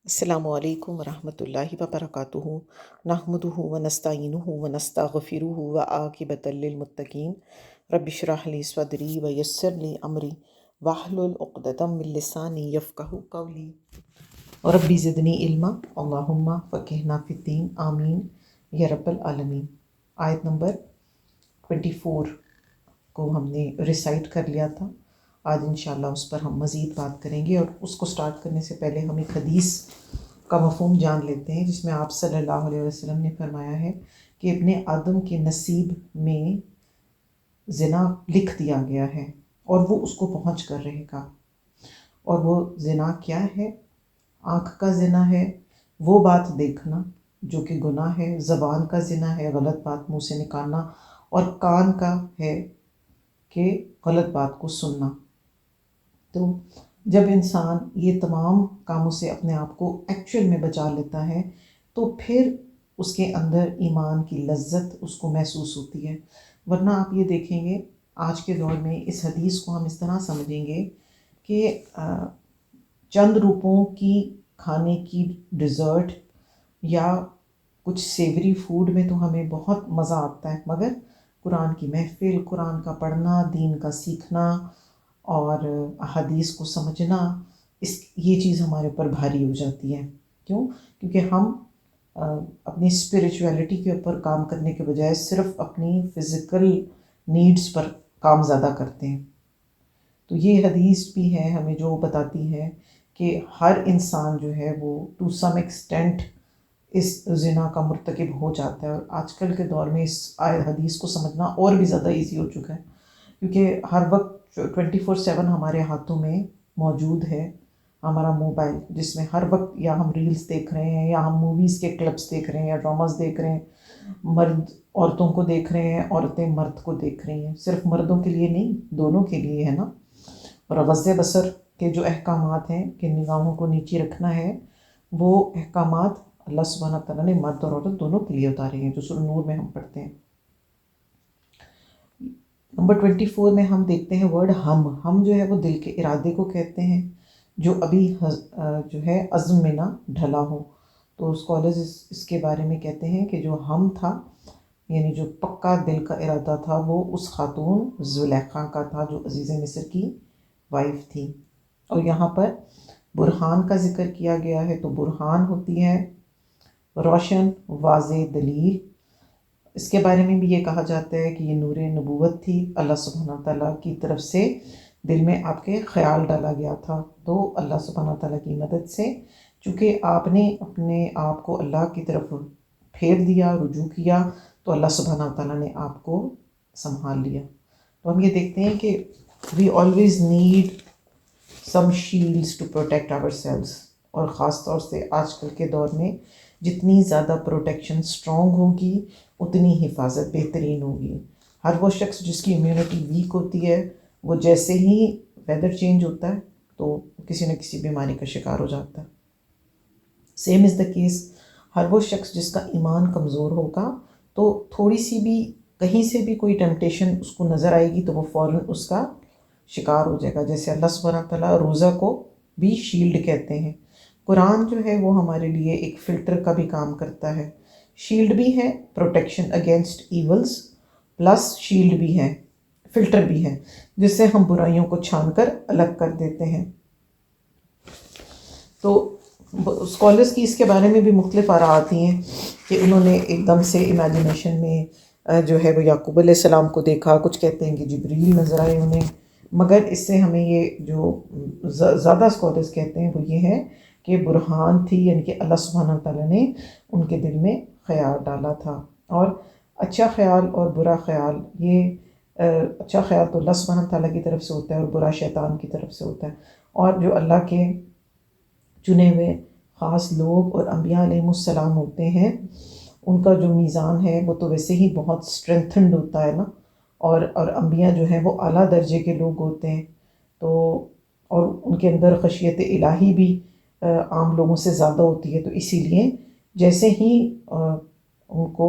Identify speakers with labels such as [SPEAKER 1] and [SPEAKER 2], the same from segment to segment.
[SPEAKER 1] السلام علیکم ورحمۃ اللہ وبرکاتہ نحمدہ ونستعینہ ونستغفرہ وعاقبۃ للمتقین رب اشرح لی صدری ویسر لی امری واحلل عقدۃ من لسانی یفقہوا قولی ربی زدنی علما اللہم فقہنا فی الدین آمین یا رب العالمین۔ آیت نمبر 24 کو ہم نے ریسائٹ کر لیا تھا، آج انشاءاللہ اس پر ہم مزید بات کریں گے، اور اس کو سٹارٹ کرنے سے پہلے ہم ایک حدیث کا مفہوم جان لیتے ہیں جس میں آپ صلی اللہ علیہ وسلم نے فرمایا ہے کہ ابن آدم کے نصیب میں زنا لکھ دیا گیا ہے اور وہ اس کو پہنچ کر رہے گا۔ اور وہ زنا کیا ہے؟ آنکھ کا زنا ہے، وہ بات دیکھنا جو کہ گناہ ہے، زبان کا زنا ہے، غلط بات منہ سے نکالنا، اور کان کا ہے کہ غلط بات کو سننا۔ تو جب انسان یہ تمام کاموں سے اپنے آپ کو ایکچوئل میں بچا لیتا ہے تو پھر اس کے اندر ایمان کی لذت اس کو محسوس ہوتی ہے۔ ورنہ آپ یہ دیکھیں گے آج کے دور میں اس حدیث کو ہم اس طرح سمجھیں گے کہ چند روپوں کی کھانے کی ڈیزرٹ یا کچھ سیوری فوڈ میں تو ہمیں بہت مزہ آتا ہے، مگر قرآن کی محفل، قرآن کا پڑھنا، دین کا سیکھنا اور احادیث کو سمجھنا، یہ چیز ہمارے اوپر بھاری ہو جاتی ہے۔ کیوں؟ کیونکہ ہم اپنی اسپریچویلٹی کے اوپر کام کرنے کے بجائے صرف اپنی فزیکل نیڈز پر کام زیادہ کرتے ہیں۔ تو یہ حدیث بھی ہے ہمیں جو بتاتی ہے کہ ہر انسان جو ہے وہ ٹو سم ایکسٹینٹ اس زنا کا مرتکب ہو جاتا ہے، اور آج کل کے دور میں اس حدیث کو سمجھنا اور بھی زیادہ ایزی ہو چکا ہے، کیونکہ ہر وقت 24/7 ہمارے ہاتھوں میں موجود ہے ہمارا موبائل، جس میں ہر وقت یا ہم ریلز دیکھ رہے ہیں، یا ہم موویز کے کلپس دیکھ رہے ہیں، یا ڈراماز دیکھ رہے ہیں، مرد عورتوں کو دیکھ رہے ہیں، عورتیں مرد کو دیکھ رہی ہیں۔ صرف مردوں کے لیے نہیں، دونوں کے لیے ہے نا۔ اور غض بصر کے جو احکامات ہیں کہ نگاہوں کو نیچے رکھنا ہے، وہ احکامات اللہ سبحانہ تعالیٰ نے مرد اور عورت دونوں کے لیے اتارے ہیں، جو سورہ نور میں ہم پڑھتے ہیں۔ نمبر 24 میں ہم دیکھتے ہیں ورڈ ہم جو ہے وہ دل کے ارادے کو کہتے ہیں جو ابھی جو ہے عزم میں نہ ڈھلا ہو۔ تو اسکالرز اس کے بارے میں کہتے ہیں کہ جو ہم تھا، یعنی جو پکا دل کا ارادہ تھا، وہ اس خاتون زلیخا کا تھا جو عزیز مصر کی وائف تھی۔ اور یہاں پر برہان کا ذکر کیا گیا ہے، تو برہان ہوتی ہے روشن واضح دلیل۔ اس کے بارے میں بھی یہ کہا جاتا ہے کہ یہ نور نبوت تھی، اللہ سبحانہ تعالیٰ کی طرف سے دل میں آپ کے خیال ڈالا گیا تھا، تو اللہ سبحانہ تعالیٰ کی مدد سے چونکہ آپ نے اپنے آپ کو اللہ کی طرف پھیر دیا، رجوع کیا، تو اللہ سبحانہ تعالیٰ نے آپ کو سنبھال لیا۔ تو ہم یہ دیکھتے ہیں کہ we always need some shields to protect ourselves، اور خاص طور سے آج کل کے دور میں جتنی زیادہ پروٹیکشن اسٹرانگ ہوگی اتنی حفاظت بہترین ہوگی۔ ہر وہ شخص جس کی امیونٹی ویک ہوتی ہے، وہ جیسے ہی ویدر چینج ہوتا ہے تو کسی نہ کسی بیماری کا شکار ہو جاتا ہے۔ سیم از دا کیس، ہر وہ شخص جس کا ایمان کمزور ہوگا تو تھوڑی سی بھی کہیں سے بھی کوئی ٹیمپٹیشن اس کو نظر آئے گی تو وہ فوراً اس کا شکار ہو جائے گا۔ جیسے اللہ سبحانہ تعالیٰ روزہ کو بھی شیلڈ کہتے ہیں، قرآن جو ہے وہ ہمارے لیے ایک فلٹر کا بھی کام کرتا ہے۔ شیلڈ بھی ہے، protection against evils, plus shield بھی ہے، فلٹر بھی ہے، جس سے ہم برائیوں کو چھان کر الگ کر دیتے ہیں۔ تو اسکالرس کی اس کے بارے میں بھی مختلف آراء آتی ہیں کہ انہوں نے ایک دم سے امیجنیشن میں جو ہے وہ یعقوب علیہ السلام کو دیکھا، کچھ کہتے ہیں کہ جبریل نظر آئے انہیں، مگر اس سے ہمیں یہ جو زیادہ اسکالرس کہتے ہیں وہ یہ ہے کہ برہان تھی، یعنی کہ اللہ سبحانہ تعالیٰ نے ان کے دل میں خیال ڈالا تھا۔ اور اچھا خیال اور برا خیال، یہ اچھا خیال تو اللہ سبحانہ تعالیٰ کی طرف سے ہوتا ہے اور برا شیطان کی طرف سے ہوتا ہے، اور جو اللہ کے چنے ہوئے خاص لوگ اور انبیاء علیہ السلام ہوتے ہیں، ان کا جو میزان ہے وہ تو ویسے ہی بہت اسٹرینتھنڈ ہوتا ہے نا، اور انبیاء جو ہیں وہ اعلیٰ درجے کے لوگ ہوتے ہیں، تو اور ان کے اندر خشیت الہی بھی عام لوگوں سے زیادہ ہوتی ہے، تو اسی لیے جیسے ہی ان کو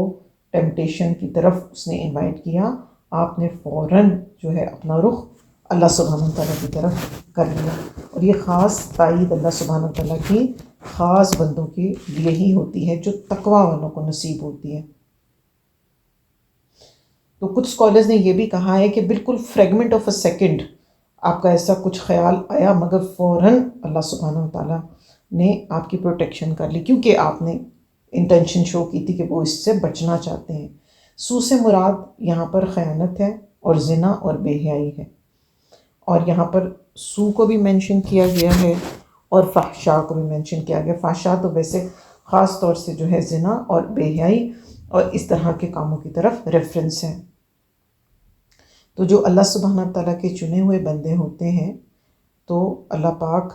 [SPEAKER 1] ٹیمپٹیشن کی طرف اس نے انوائٹ کیا، آپ نے فوراً جو ہے اپنا رخ اللہ سبحانہ تعالیٰ کی طرف کر لیا، اور یہ خاص تائید اللہ سبحانہ تعالیٰ کی خاص بندوں کے لیے ہی ہوتی ہے جو تقوی والوں کو نصیب ہوتی ہے۔ تو کچھ اسکالرز نے یہ بھی کہا ہے کہ بالکل فریگمنٹ آف اے سیکنڈ آپ کا ایسا کچھ خیال آیا مگر فوراً اللہ سبحانہ و تعالیٰ نے آپ کی پروٹیکشن کر لی، کیونکہ آپ نے انٹینشن شو کی تھی کہ وہ اس سے بچنا چاہتے ہیں۔ سو سے مراد یہاں پر خیانت ہے اور زنا اور بے حیائی ہے، اور یہاں پر سو کو بھی مینشن کیا گیا ہے اور فحشاء کو بھی مینشن کیا گیا۔ فحشاء تو ویسے خاص طور سے جو ہے زنا اور بے حیائی اور اس طرح کے کاموں کی طرف ریفرنس ہے۔ تو جو اللہ سبحانہ تعالیٰ کے چنے ہوئے بندے ہوتے ہیں تو اللہ پاک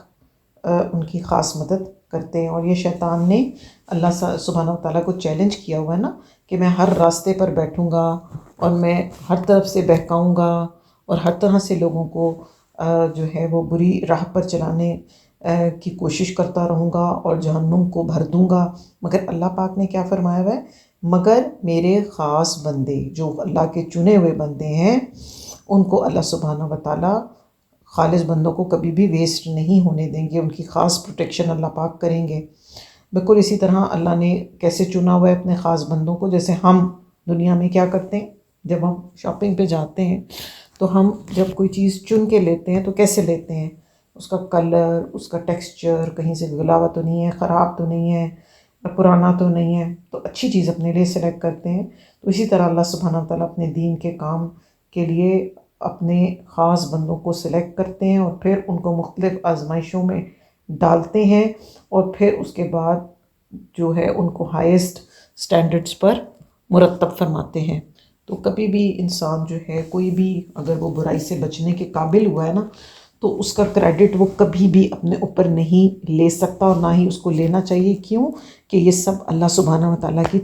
[SPEAKER 1] ان کی خاص مدد کرتے ہیں، اور یہ شیطان نے اللہ سبحانہ تعالیٰ کو چیلنج کیا ہوا ہے نا کہ میں ہر راستے پر بیٹھوں گا اور میں ہر طرف سے بہکاؤں گا اور ہر طرح سے لوگوں کو جو ہے وہ بری راہ پر چلانے کی کوشش کرتا رہوں گا اور جہنم کو بھر دوں گا۔ مگر اللہ پاک نے کیا فرمایا ہوا ہے؟ مگر میرے خاص بندے جو اللہ کے چنے ہوئے بندے ہیں ان کو اللہ سبحانہ و تعالیٰ خالص بندوں کو کبھی بھی ویسٹ نہیں ہونے دیں گے، ان کی خاص پروٹیکشن اللہ پاک کریں گے۔ بالکل اسی طرح اللہ نے کیسے چنا ہوا ہے اپنے خاص بندوں کو، جیسے ہم دنیا میں کیا کرتے ہیں، جب ہم شاپنگ پہ جاتے ہیں تو ہم جب کوئی چیز چن کے لیتے ہیں تو کیسے لیتے ہیں؟ اس کا کلر، اس کا ٹیکسچر، کہیں سے گلا ہوا تو نہیں ہے، خراب تو نہیں ہے، پرانا تو نہیں ہے، تو اچھی چیز اپنے لیے سلیکٹ کرتے ہیں۔ تو اسی طرح اللہ سبحانہ تعالیٰ اپنے دین کے کام کے لیے اپنے خاص بندوں کو سلیکٹ کرتے ہیں اور پھر ان کو مختلف آزمائشوں میں ڈالتے ہیں، اور پھر اس کے بعد جو ہے ان کو ہائیسٹ سٹینڈرڈز پر مرتب فرماتے ہیں۔ تو کبھی بھی انسان جو ہے کوئی بھی اگر وہ برائی سے بچنے کے قابل ہوا ہے نا تو اس کا کریڈٹ وہ کبھی بھی اپنے اوپر نہیں لے سکتا اور نہ ہی اس کو لینا چاہیے۔ کیوں کہ یہ سب اللہ سبحانہ و تعالیٰ کی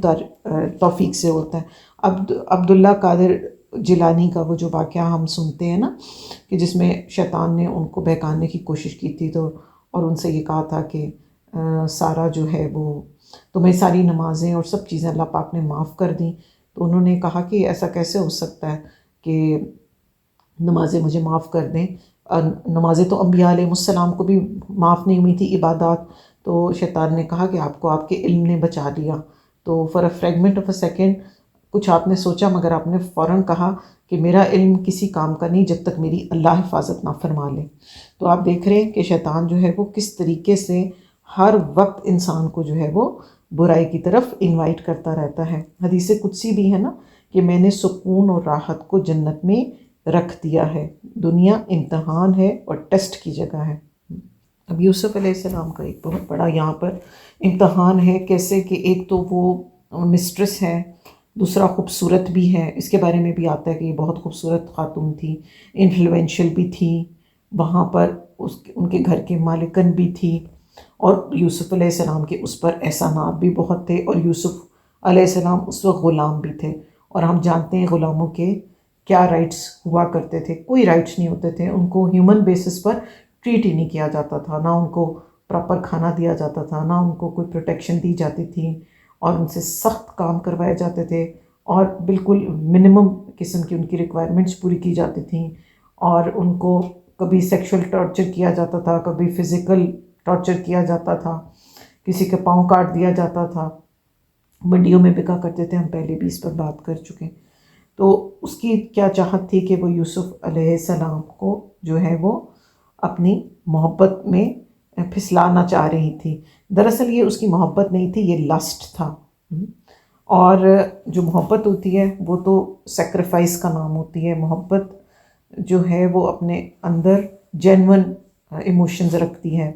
[SPEAKER 1] توفیق سے ہوتا ہے۔ عبداللہ قادر جیلانی کا وہ جو واقعہ ہم سنتے ہیں نا کہ جس میں شیطان نے ان کو بہکانے کی کوشش کی تھی تو اور ان سے یہ کہا تھا کہ سارا جو ہے وہ تمہیں ساری نمازیں اور سب چیزیں اللہ پاک نے معاف کر دیں، تو انہوں نے کہا کہ ایسا کیسے ہو سکتا ہے کہ نمازیں مجھے معاف کر دیں، نمازیں تو انبیاء علیہ السلام کو بھی معاف نہیں ہوئی تھی عبادات۔ تو شیطان نے کہا کہ آپ کو آپ کے علم نے بچا لیا، تو for a fragment of a second کچھ آپ نے سوچا مگر آپ نے فوراً کہا کہ میرا علم کسی کام کا نہیں جب تک میری اللہ حفاظت نہ فرما لے۔ تو آپ دیکھ رہے ہیں کہ شیطان جو ہے وہ کس طریقے سے ہر وقت انسان کو جو ہے وہ برائی کی طرف انوائٹ کرتا رہتا ہے۔ حدیث قدسی بھی ہے نا کہ میں نے سکون اور راحت کو جنت میں رکھ دیا ہے، دنیا امتحان ہے اور ٹیسٹ کی جگہ ہے۔ اب یوسف علیہ السلام کا ایک بہت بڑا یہاں پر امتحان ہے، کیسے کہ ایک تو وہ مسٹریس ہے، دوسرا خوبصورت بھی ہے، اس کے بارے میں بھی آتا ہے کہ یہ بہت خوبصورت خاتون تھی، انفلوینشل بھی تھی، وہاں پر ان کے گھر کے مالکن بھی تھی، اور یوسف علیہ السلام کے اس پر احسانات بھی بہت تھے، اور یوسف علیہ السلام اس وقت غلام بھی تھے، اور ہم جانتے ہیں غلاموں کے کیا رائٹس ہوا کرتے تھے، کوئی رائٹس نہیں ہوتے تھے، ان کو ہیومن بیسس پر ٹریٹ ہی نہیں کیا جاتا تھا، نہ ان کو پراپر کھانا دیا جاتا تھا، نہ ان کو کوئی پروٹیکشن دی جاتی تھی، اور ان سے سخت کام کروائے جاتے تھے، اور بالکل منیمم قسم کی ان کی ریکوائرمنٹس پوری کی جاتی تھیں، اور ان کو کبھی سیکشول ٹارچر کیا جاتا تھا، کبھی فزیکل ٹارچر کیا جاتا تھا، کسی کے پاؤں کاٹ دیا جاتا تھا، منڈیوں میں بکا کرتے تھے، ہم پہلے بھی اس پر بات کر چکے۔ تو اس کی کیا چاہت تھی کہ وہ یوسف علیہ السلام کو جو ہے وہ اپنی محبت میں پھسلانا چاہ رہی تھی۔ دراصل یہ اس کی محبت نہیں تھی، یہ لسٹ تھا، اور جو محبت ہوتی ہے وہ تو سیکریفائس کا نام ہوتی ہے۔ محبت جو ہے وہ اپنے اندر جینون ایموشنز رکھتی ہے۔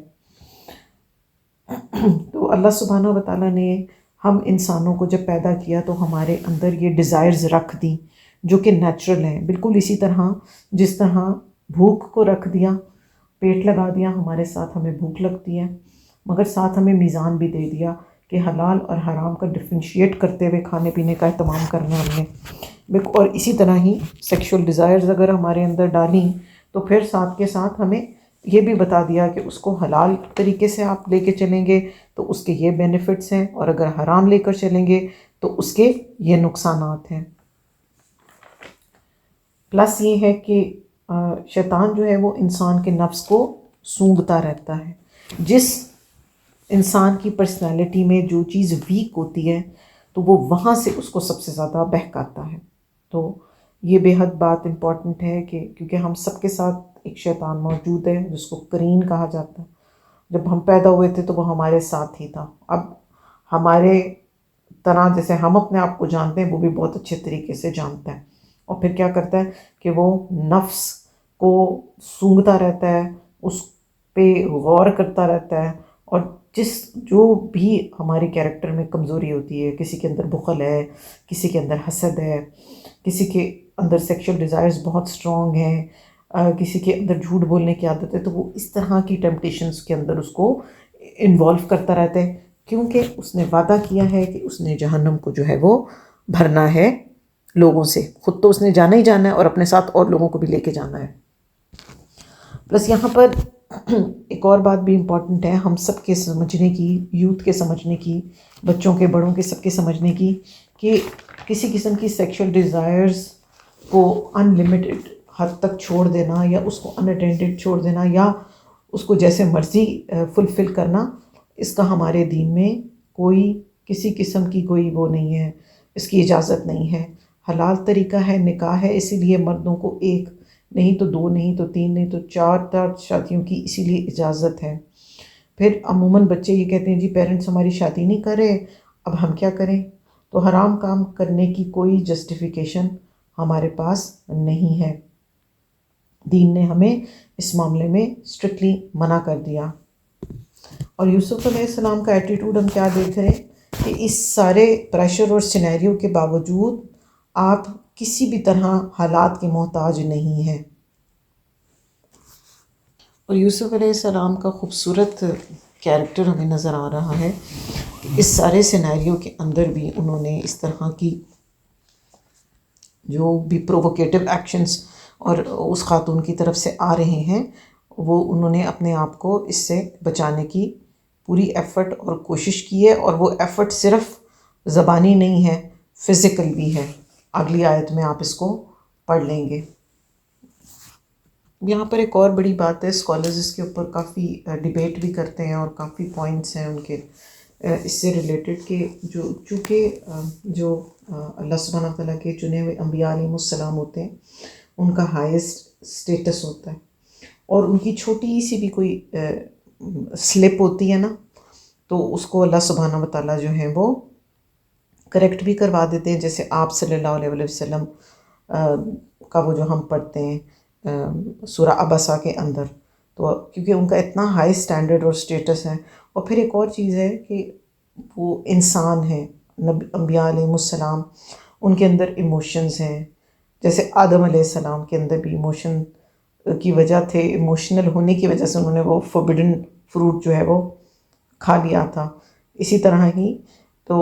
[SPEAKER 1] تو اللہ سبحانہ و تعالیٰ نے ہم انسانوں کو جب پیدا کیا تو ہمارے اندر یہ ڈیزائرز رکھ دی جو کہ نیچرل ہیں، بالکل اسی طرح جس طرح بھوک کو رکھ دیا، پیٹ لگا دیا، ہمارے ساتھ ہمیں بھوک لگتی ہے، مگر ساتھ ہمیں میزان بھی دے دیا کہ حلال اور حرام کا ڈفرینشیٹ کرتے ہوئے کھانے پینے کا اہتمام کرنا ہم نے، اور اسی طرح ہی سیکشول ڈیزائرز اگر ہمارے اندر ڈالیں تو پھر ساتھ کے ساتھ ہمیں یہ بھی بتا دیا کہ اس کو حلال طریقے سے آپ لے کے چلیں گے تو اس کے یہ بینیفٹس ہیں، اور اگر حرام لے کر چلیں گے تو اس کے یہ نقصانات ہیں۔ پلس یہ ہے کہ شیطان جو ہے وہ انسان کے نفس کو سونگھتا رہتا ہے، جس انسان کی پرسنالٹی میں جو چیز ویک ہوتی ہے تو وہ وہاں سے اس کو سب سے زیادہ بہکاتا ہے. تو یہ بے حد بات امپورٹنٹ ہے کہ کیونکہ ہم سب کے ساتھ ایک شیطان موجود ہے جس کو قرین کہا جاتا ہے. جب ہم پیدا ہوئے تھے تو وہ ہمارے ساتھ ہی تھا. اب ہمارے طرح جیسے ہم اپنے آپ کو جانتے ہیں وہ بھی بہت اچھے طریقے سے جانتا ہے. اور پھر کیا کرتا ہے کہ وہ نفس کو سونگھتا رہتا ہے، اس پہ غور کرتا رہتا ہے، اور جو بھی ہمارے کیریکٹر میں کمزوری ہوتی ہے، کسی کے اندر بخل ہے، کسی کے اندر حسد ہے، کسی کے اندر سیکشل ڈیزائرز بہت اسٹرانگ ہیں، کسی کے اندر جھوٹ بولنے کی عادت ہے، تو وہ اس طرح کی ٹیمپٹیشنز کے اندر اس کو انوالو کرتا رہتا ہے، کیونکہ اس نے وعدہ کیا ہے کہ اس نے جہنم کو جو ہے وہ بھرنا ہے لوگوں سے. خود تو اس نے جانا ہی جانا ہے اور اپنے ساتھ اور لوگوں کو بھی لے کے جانا ہے. پلس یہاں پر ایک اور بات بھی امپورٹنٹ ہے ہم سب کے سمجھنے کی، یوتھ کے سمجھنے کی، بچوں کے بڑوں کے سب کے سمجھنے کی، کہ کسی قسم کی سیکشل ڈیزائرز کو ان لمیٹڈ حد تک چھوڑ دینا، یا اس کو ان اٹینڈڈ چھوڑ دینا، یا اس کو جیسے مرضی فلفل کرنا، اس کا ہمارے دین میں کوئی کسی قسم کی کوئی وہ نہیں ہے، اس کی اجازت نہیں ہے. حلال طریقہ ہے، نکاح ہے، اسی لیے مردوں کو ایک نہیں تو 2 نہیں تو 3 نہیں تو 4 شادیوں کی اسی لیے اجازت ہے. پھر عموماً بچے یہ کہتے ہیں جی پیرنٹس ہماری شادی نہیں کر رہے، اب ہم کیا کریں؟ تو حرام کام کرنے کی کوئی جسٹیفیکیشن ہمارے پاس نہیں ہے. دین نے ہمیں اس معاملے میں اسٹرکٹلی منع کر دیا. اور یوسف علیہ السلام کا ایٹیٹیوڈ ہم کیا دیکھ رہے ہیں کہ اس سارے پریشر اور سینیریو کے باوجود آپ کسی بھی طرح حالات کے محتاج نہیں ہیں. اور یوسف علیہ السلام کا خوبصورت کیریکٹر ہمیں نظر آ رہا ہے کہ اس سارے سینیریو کے اندر بھی انہوں نے اس طرح کی جو بھی پرووکیٹو ایکشنز اور اس خاتون کی طرف سے آ رہے ہیں وہ انہوں نے اپنے آپ کو اس سے بچانے کی پوری ایفرٹ اور کوشش کی ہے. اور وہ ایفرٹ صرف زبانی نہیں ہے، فزیکل بھی ہے. اگلی آیت میں آپ اس کو پڑھ لیں گے. یہاں پر ایک اور بڑی بات ہے، اسکالرز اس کے اوپر کافی ڈیبیٹ بھی کرتے ہیں اور کافی پوائنٹس ہیں ان کے اس سے ریلیٹڈ، کہ چونکہ جو اللہ سبحانہ تعالیٰ کے چنے ہوئے انبیاء علیہ السلام ہوتے ہیں ان کا ہائیسٹ اسٹیٹس ہوتا ہے، اور ان کی چھوٹی سی بھی کوئی سلپ ہوتی ہے نا تو اس کو اللہ سبحانہ تعالیٰ جو ہیں وہ کریکٹ بھی کروا دیتے ہیں. جیسے آپ صلی اللہ علیہ وسلم کا وہ جو ہم پڑھتے ہیں سورہ عبسہ کے اندر، تو کیونکہ ان کا اتنا ہائی اسٹینڈرڈ اور اسٹیٹس ہے. اور پھر ایک اور چیز ہے کہ وہ انسان ہیں، انبیاء علیہ السلام، ان کے اندر ایموشنز ہیں. جیسے آدم علیہ السلام کے اندر بھی ایموشن کی وجہ تھے، ایموشنل ہونے کی وجہ سے انہوں نے وہ فوربڈن فروٹ جو ہے وہ کھا لیا تھا. اسی طرح ہی تو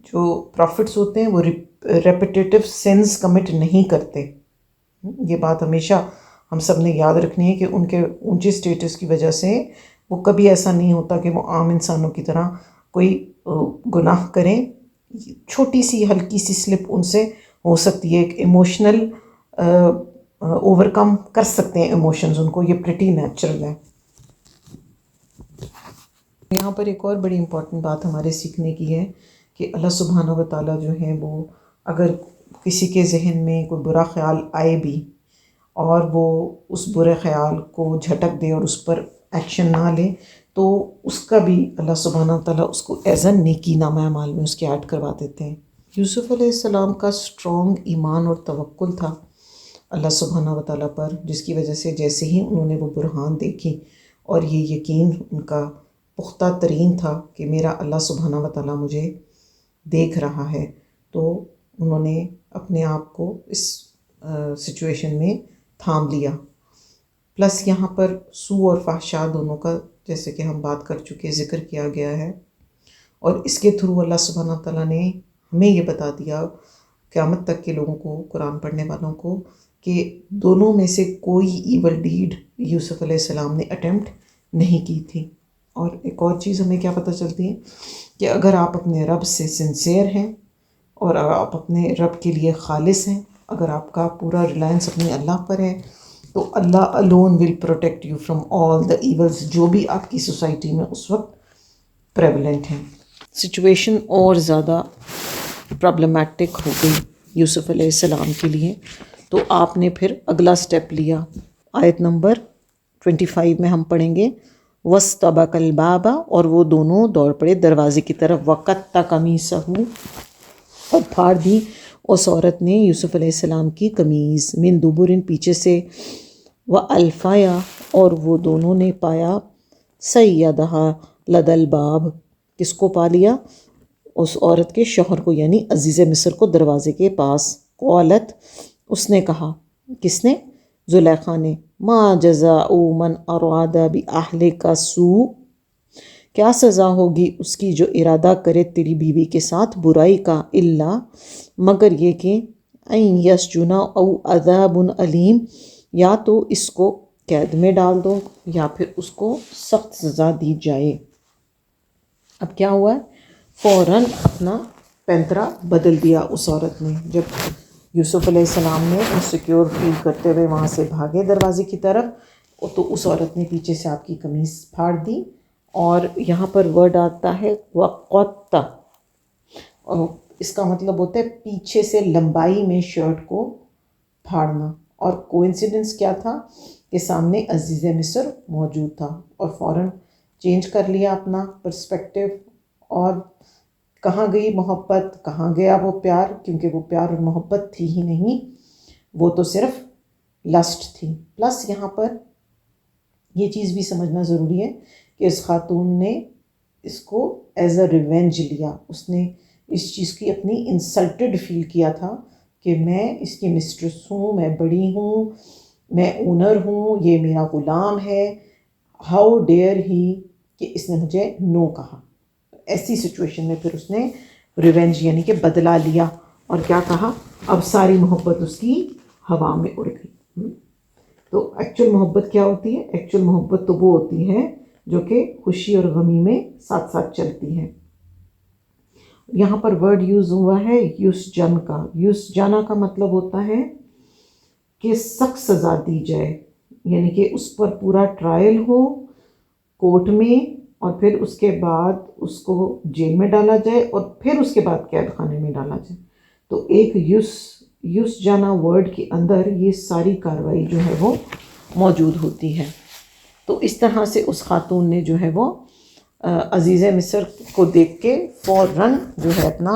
[SPEAKER 1] جو پروفٹس ہوتے ہیں وہ ریپیٹیٹو سینس کمٹ نہیں کرتے. یہ بات ہمیشہ ہم سب نے یاد رکھنی ہے کہ ان کے اونچے سٹیٹس کی وجہ سے وہ کبھی ایسا نہیں ہوتا کہ وہ عام انسانوں کی طرح کوئی گناہ کریں. چھوٹی سی ہلکی سی سلپ ان سے ہو سکتی ہے، ایک ایموشنل اوور کم کر سکتے ہیں ایموشنز ان کو، یہ پریٹی نیچرل ہے. یہاں پر ایک اور بڑی امپورٹنٹ بات ہمارے سیکھنے کی ہے کہ اللہ سبحانہ و تعالیٰ جو ہیں وہ اگر کسی کے ذہن میں کوئی برا خیال آئے بھی اور وہ اس برے خیال کو جھٹک دے اور اس پر ایکشن نہ لے تو اس کا بھی اللہ سبحانہ و تعالیٰ اس کو ایز اے نیکی نامہ اعمال میں اس کے ایڈ کروا دیتے ہیں. یوسف علیہ السلام کا اسٹرانگ ایمان اور توکل تھا اللہ سبحانہ و تعالیٰ پر، جس کی وجہ سے جیسے ہی انہوں نے وہ برہان دیکھی اور یہ یقین ان کا پختہ ترین تھا کہ میرا اللہ سبحانہ و تعالیٰ مجھے دیکھ رہا ہے، تو انہوں نے اپنے آپ کو اس سچویشن میں تھام لیا. پلس یہاں پر سو اور فحشاء دونوں کا جیسے کہ ہم بات کر چکے ذکر کیا گیا ہے، اور اس کے تھرو اللہ سبحانہ تعالیٰ نے ہمیں یہ بتا دیا قیامت تک کے لوگوں کو، قرآن پڑھنے والوں کو، کہ دونوں میں سے کوئی ایول ڈیڈ یوسف علیہ السلام نے اٹیمپٹ نہیں کی تھی. اور ایک اور چیز ہمیں کیا پتہ چلتی ہے کہ اگر آپ اپنے رب سے سنسیئر ہیں اور اگر آپ اپنے رب کے لیے خالص ہیں، اگر آپ کا پورا ریلائنس اپنے اللہ پر ہے، تو اللہ alone will protect you from all the evils جو بھی آپ کی سوسائٹی میں اس وقت پریولنٹ ہیں. سچویشن اور زیادہ پرابلمٹک ہو گئی یوسف علیہ السلام کے لیے، تو آپ نے پھر اگلا سٹیپ لیا. آیت نمبر 25 میں ہم پڑھیں گے وَاسْتَبَقَ الْبَابَ، اور وہ دونوں دوڑ پڑے دروازے کی طرف. وَقَطَّ قَمِيصَهُ، اور پھاڑ دی اس عورت نے یوسف علیہ السلام کی قمیض، من دبر، پیچھے سے. وَأَلْفَیَا، اور وہ دونوں نے پایا سیدہا لدى الباب، کس کو پا لیا؟ اس عورت کے شوہر کو، یعنی عزیز مصر کو، دروازے کے پاس. قالت، اس نے کہا، کس نے؟ زلیخا نے. ما جزاء من اراد باہلک سوء، کیا سزا ہوگی اس کی جو ارادہ کرے تیری بیوی کے ساتھ برائی کا، الا، مگر یہ کہ ان یسجن او عذاب علیم، یا تو اس کو قید میں ڈال دو یا پھر اس کو سخت سزا دی جائے. اب کیا ہوا ہے؟ فوراً اپنا پینترا بدل دیا اس عورت نے. جب یوسف علیہ السلام نے انسیکیور فیل کرتے ہوئے وہاں سے بھاگے دروازے کی طرف، تو اس عورت نے پیچھے سے آپ کی قمیص پھاڑ دی. اور یہاں پر ورڈ آتا ہے وقت، اور اس کا مطلب ہوتا ہے پیچھے سے لمبائی میں شرٹ کو پھاڑنا. اور کوئنسیڈنس کیا تھا کہ سامنے عزیز مصر موجود تھا، اور فوراً چینج کر لیا اپنا پرسپیکٹیو. اور کہاں گئی محبت، کہاں گیا وہ پیار؟ کیونکہ وہ پیار اور محبت تھی ہی نہیں، وہ تو صرف لسٹ تھی. پلس یہاں پر یہ چیز بھی سمجھنا ضروری ہے کہ اس خاتون نے اس کو ایز اے ریونج لیا. اس نے اس چیز کی اپنی انسلٹڈ فیل کیا تھا کہ میں اس کی مسٹریس ہوں، میں بڑی ہوں، میں اونر ہوں، یہ میرا غلام ہے، ہاؤ ڈیئر ہی کہ اس نے مجھے نو کہا. ایسی سچویشن میں پھر اس نے ریونج یعنی کہ بدلہ لیا، اور کیا کہا؟ اب ساری محبت اس کی ہوا میں اڑ گئی. تو ایکچوئل محبت کیا ہوتی ہے؟ ایکچوئل محبت تو وہ ہوتی ہے جو کہ خوشی اور غمی میں ساتھ ساتھ چلتی ہے. یہاں پر ورڈ یوز ہوا ہے یوس جن کا. یوس جانا کا مطلب ہوتا ہے کہ سخت سزا دی جائے، یعنی کہ اس پر پورا ٹرائل ہو کورٹ میں، اور پھر اس کے بعد اس کو جیل میں ڈالا جائے، اور پھر اس کے بعد قید خانے میں ڈالا جائے. تو ایک یوس جانا ورڈ کے اندر یہ ساری کارروائی جو ہے وہ موجود ہوتی ہے. تو اس طرح سے اس خاتون نے جو ہے وہ عزیز مصر کو دیکھ کے فوراً جو ہے اپنا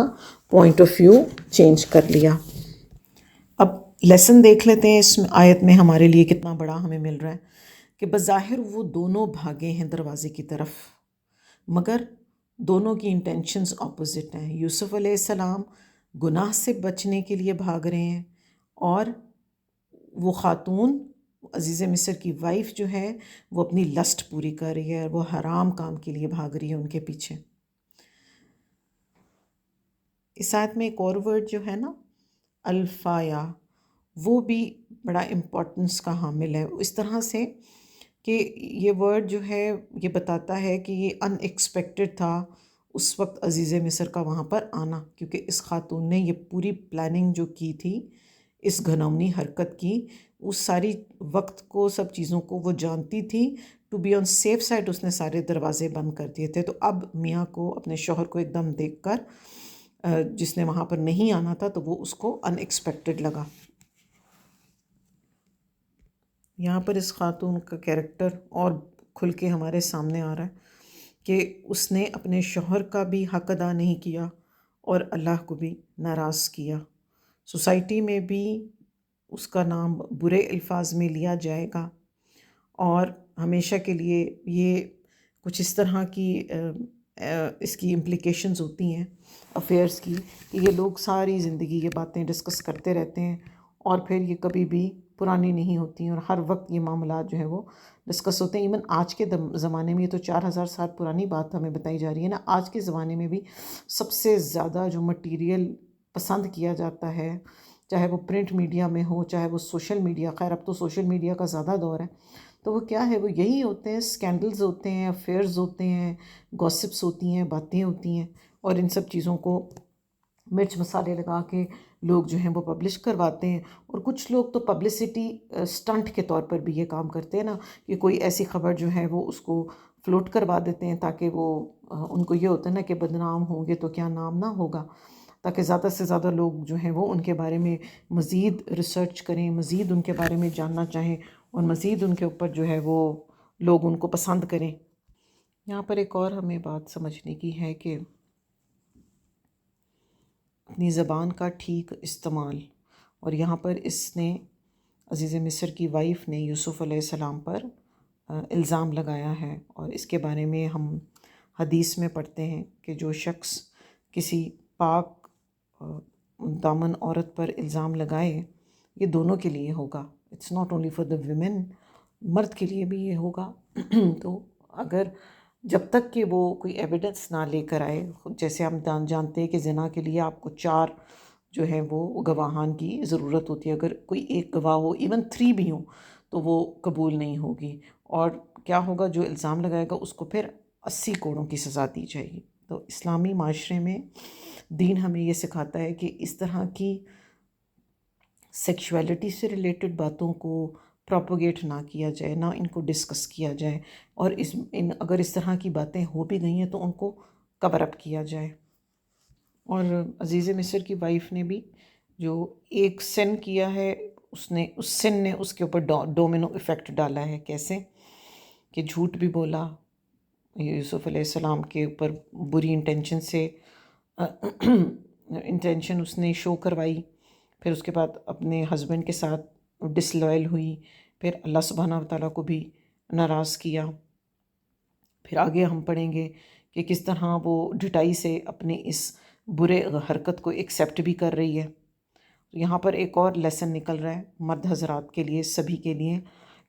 [SPEAKER 1] پوائنٹ آف ویو چینج کر لیا. اب لیسن دیکھ لیتے ہیں اس آیت میں ہمارے لیے کتنا بڑا ہمیں مل رہا ہے کہ بظاہر وہ دونوں بھاگے ہیں دروازے کی طرف، مگر دونوں کی انٹینشنز اپوزٹ ہیں. یوسف علیہ السلام گناہ سے بچنے کے لیے بھاگ رہے ہیں، اور وہ خاتون عزیز مصر کی وائف جو ہے وہ اپنی لسٹ پوری کر رہی ہے، وہ حرام کام کے لیے بھاگ رہی ہے ان کے پیچھے. اس آیت میں ایک اور ورڈ جو ہے نا الفایا، وہ بھی بڑا امپورٹنس کا حامل ہے، اس طرح سے کہ یہ ورڈ جو ہے یہ بتاتا ہے کہ یہ ان ایکسپیکٹڈ تھا اس وقت عزیز مصر کا وہاں پر آنا، کیونکہ اس خاتون نے یہ پوری پلاننگ جو کی تھی، اس گھناؤنی حرکت کی، اس ساری وقت کو، سب چیزوں کو وہ جانتی تھی. To be on safe side اس نے سارے دروازے بند کر دیے تھے. تو اب میاں کو، اپنے شوہر کو ایک دم دیکھ کر جس نے وہاں پر نہیں آنا تھا، تو وہ اس کو ان ایکسپیکٹڈ لگا. یہاں پر اس خاتون کا کیریکٹر اور کھل کے ہمارے سامنے آ رہا ہے کہ اس نے اپنے شوہر کا بھی حق ادا نہیں کیا اور اللہ کو بھی ناراض کیا. سوسائٹی میں بھی اس کا نام برے الفاظ میں لیا جائے گا، اور ہمیشہ کے لیے یہ کچھ اس طرح کی اس کی امپلیکیشنز ہوتی ہیں افیئرس کی کہ یہ لوگ ساری زندگی یہ باتیں ڈسکس کرتے رہتے ہیں، اور پھر یہ کبھی بھی پرانی نہیں ہوتی ہیں، اور ہر وقت یہ معاملات جو ہیں وہ ڈسکس ہوتے ہیں. ایون آج کے زمانے میں، یہ تو 4000 سال پرانی بات ہمیں بتائی جا رہی ہے نا، آج کے زمانے میں بھی سب سے زیادہ جو مٹیریل پسند کیا جاتا ہے، چاہے وہ پرنٹ میڈیا میں ہو، چاہے وہ سوشل میڈیا، خیر اب تو سوشل میڈیا کا زیادہ دور ہے، تو وہ کیا ہے، وہ یہی ہوتے ہیں، اسکینڈلز ہوتے ہیں، افیئرز ہوتے ہیں، گوسپس ہوتی ہیں، باتیں ہوتی ہیں، اور ان سب چیزوں کو مرچ مسالے لگا کے لوگ جو ہیں وہ پبلش کرواتے ہیں، اور کچھ لوگ تو پبلسٹی سٹنٹ کے طور پر بھی یہ کام کرتے ہیں نا، کہ کوئی ایسی خبر جو ہے وہ اس کو فلوٹ کروا دیتے ہیں تاکہ وہ ان کو یہ ہوتا ہے نا کہ بدنام ہوں گے تو کیا نام نہ ہوگا، تاکہ زیادہ سے زیادہ لوگ جو ہیں وہ ان کے بارے میں مزید ریسرچ کریں، مزید ان کے بارے میں جاننا چاہیں، اور مزید ان کے اوپر جو ہے وہ لوگ ان کو پسند کریں۔ یہاں پر ایک اور ہمیں بات سمجھنے کی ہے کہ اپنی زبان کا ٹھیک استعمال، اور یہاں پر اس نے عزیز مصر کی وائف نے یوسف علیہ السلام پر الزام لگایا ہے، اور اس کے بارے میں ہم حدیث میں پڑھتے ہیں کہ جو شخص کسی پاک دامن عورت پر الزام لگائے، یہ دونوں کے لیے ہوگا، it's not only for the women, مرد کے لیے بھی یہ ہوگا۔ تو اگر جب تک کہ وہ کوئی ایویڈنس نہ لے کر آئے، جیسے ہم جانتے ہیں کہ زنا کے لیے آپ کو 4 جو ہے وہ گواہان کی ضرورت ہوتی ہے، اگر کوئی ایک گواہ ہو، ایون 3 بھی ہوں، تو وہ قبول نہیں ہوگی، اور کیا ہوگا، جو الزام لگائے گا اس کو پھر 80 کوڑوں کی سزا دی جائے گی۔ تو اسلامی معاشرے میں دین ہمیں یہ سکھاتا ہے کہ اس طرح کی سیکشولیٹی سے ریلیٹڈ باتوں کو پروپوگیٹ نہ کیا جائے، نہ ان کو ڈسکس کیا جائے، اور اگر اس طرح کی باتیں ہو بھی گئی ہیں تو ان کو کور اپ کیا جائے۔ اور عزیز مصر کی وائف نے بھی جو ایک سن کیا ہے، اس سن نے اس کے اوپر ڈومینو ایفیکٹ ڈالا ہے۔ کیسے کہ جھوٹ بھی بولا، یوسف علیہ السلام کے اوپر بری انٹینشن اس نے شو کروائی، پھر اس کے بعد اپنے ہسبینڈ کے ساتھ ڈس لائل ہوئی، پھر اللہ سبحانہ وتعالیٰ کو بھی ناراض کیا۔ پھر آگے ہم پڑھیں گے کہ کس طرح وہ ڈٹائی سے اپنے اس برے حرکت کو ایکسیپٹ بھی کر رہی ہے۔ یہاں پر ایک اور لیسن نکل رہا ہے مرد حضرات کے لیے، سبھی کے لیے،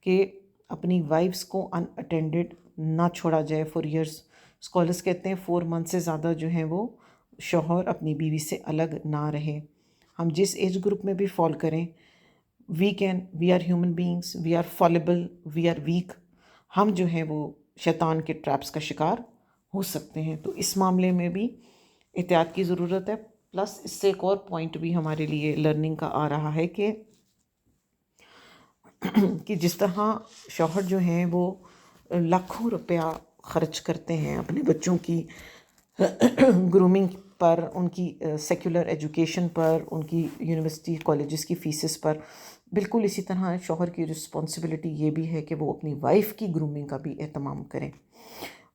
[SPEAKER 1] کہ اپنی وائفز کو ان اٹینڈڈ نہ چھوڑا جائے فار ایئرس۔ اسکالرس کہتے ہیں 4 منتھ سے زیادہ جو ہیں وہ شوہر اپنی بیوی سے الگ نہ رہے۔ ہم جس ایج گروپ میں بھی فال کریں، we are human beings, we are fallible, we are weak, ہم جو ہیں وہ شیطان کے ٹریپس کا شکار ہو سکتے ہیں۔ تو اس معاملے میں بھی احتیاط کی ضرورت ہے۔ پلس اس سے ایک اور پوائنٹ بھی ہمارے لیے لرننگ کا آ رہا ہے کہ جس طرح شوہر جو ہیں وہ لاکھوں روپیہ خرچ کرتے ہیں اپنے بچوں کی گرومنگ پر، ان کی سیکولر ایجوکیشن پر، ان کی یونیورسٹی کالجز کی فیسز پر، بالکل اسی طرح شوہر کی رسپانسبلٹی یہ بھی ہے کہ وہ اپنی وائف کی گرومنگ کا بھی اہتمام کریں،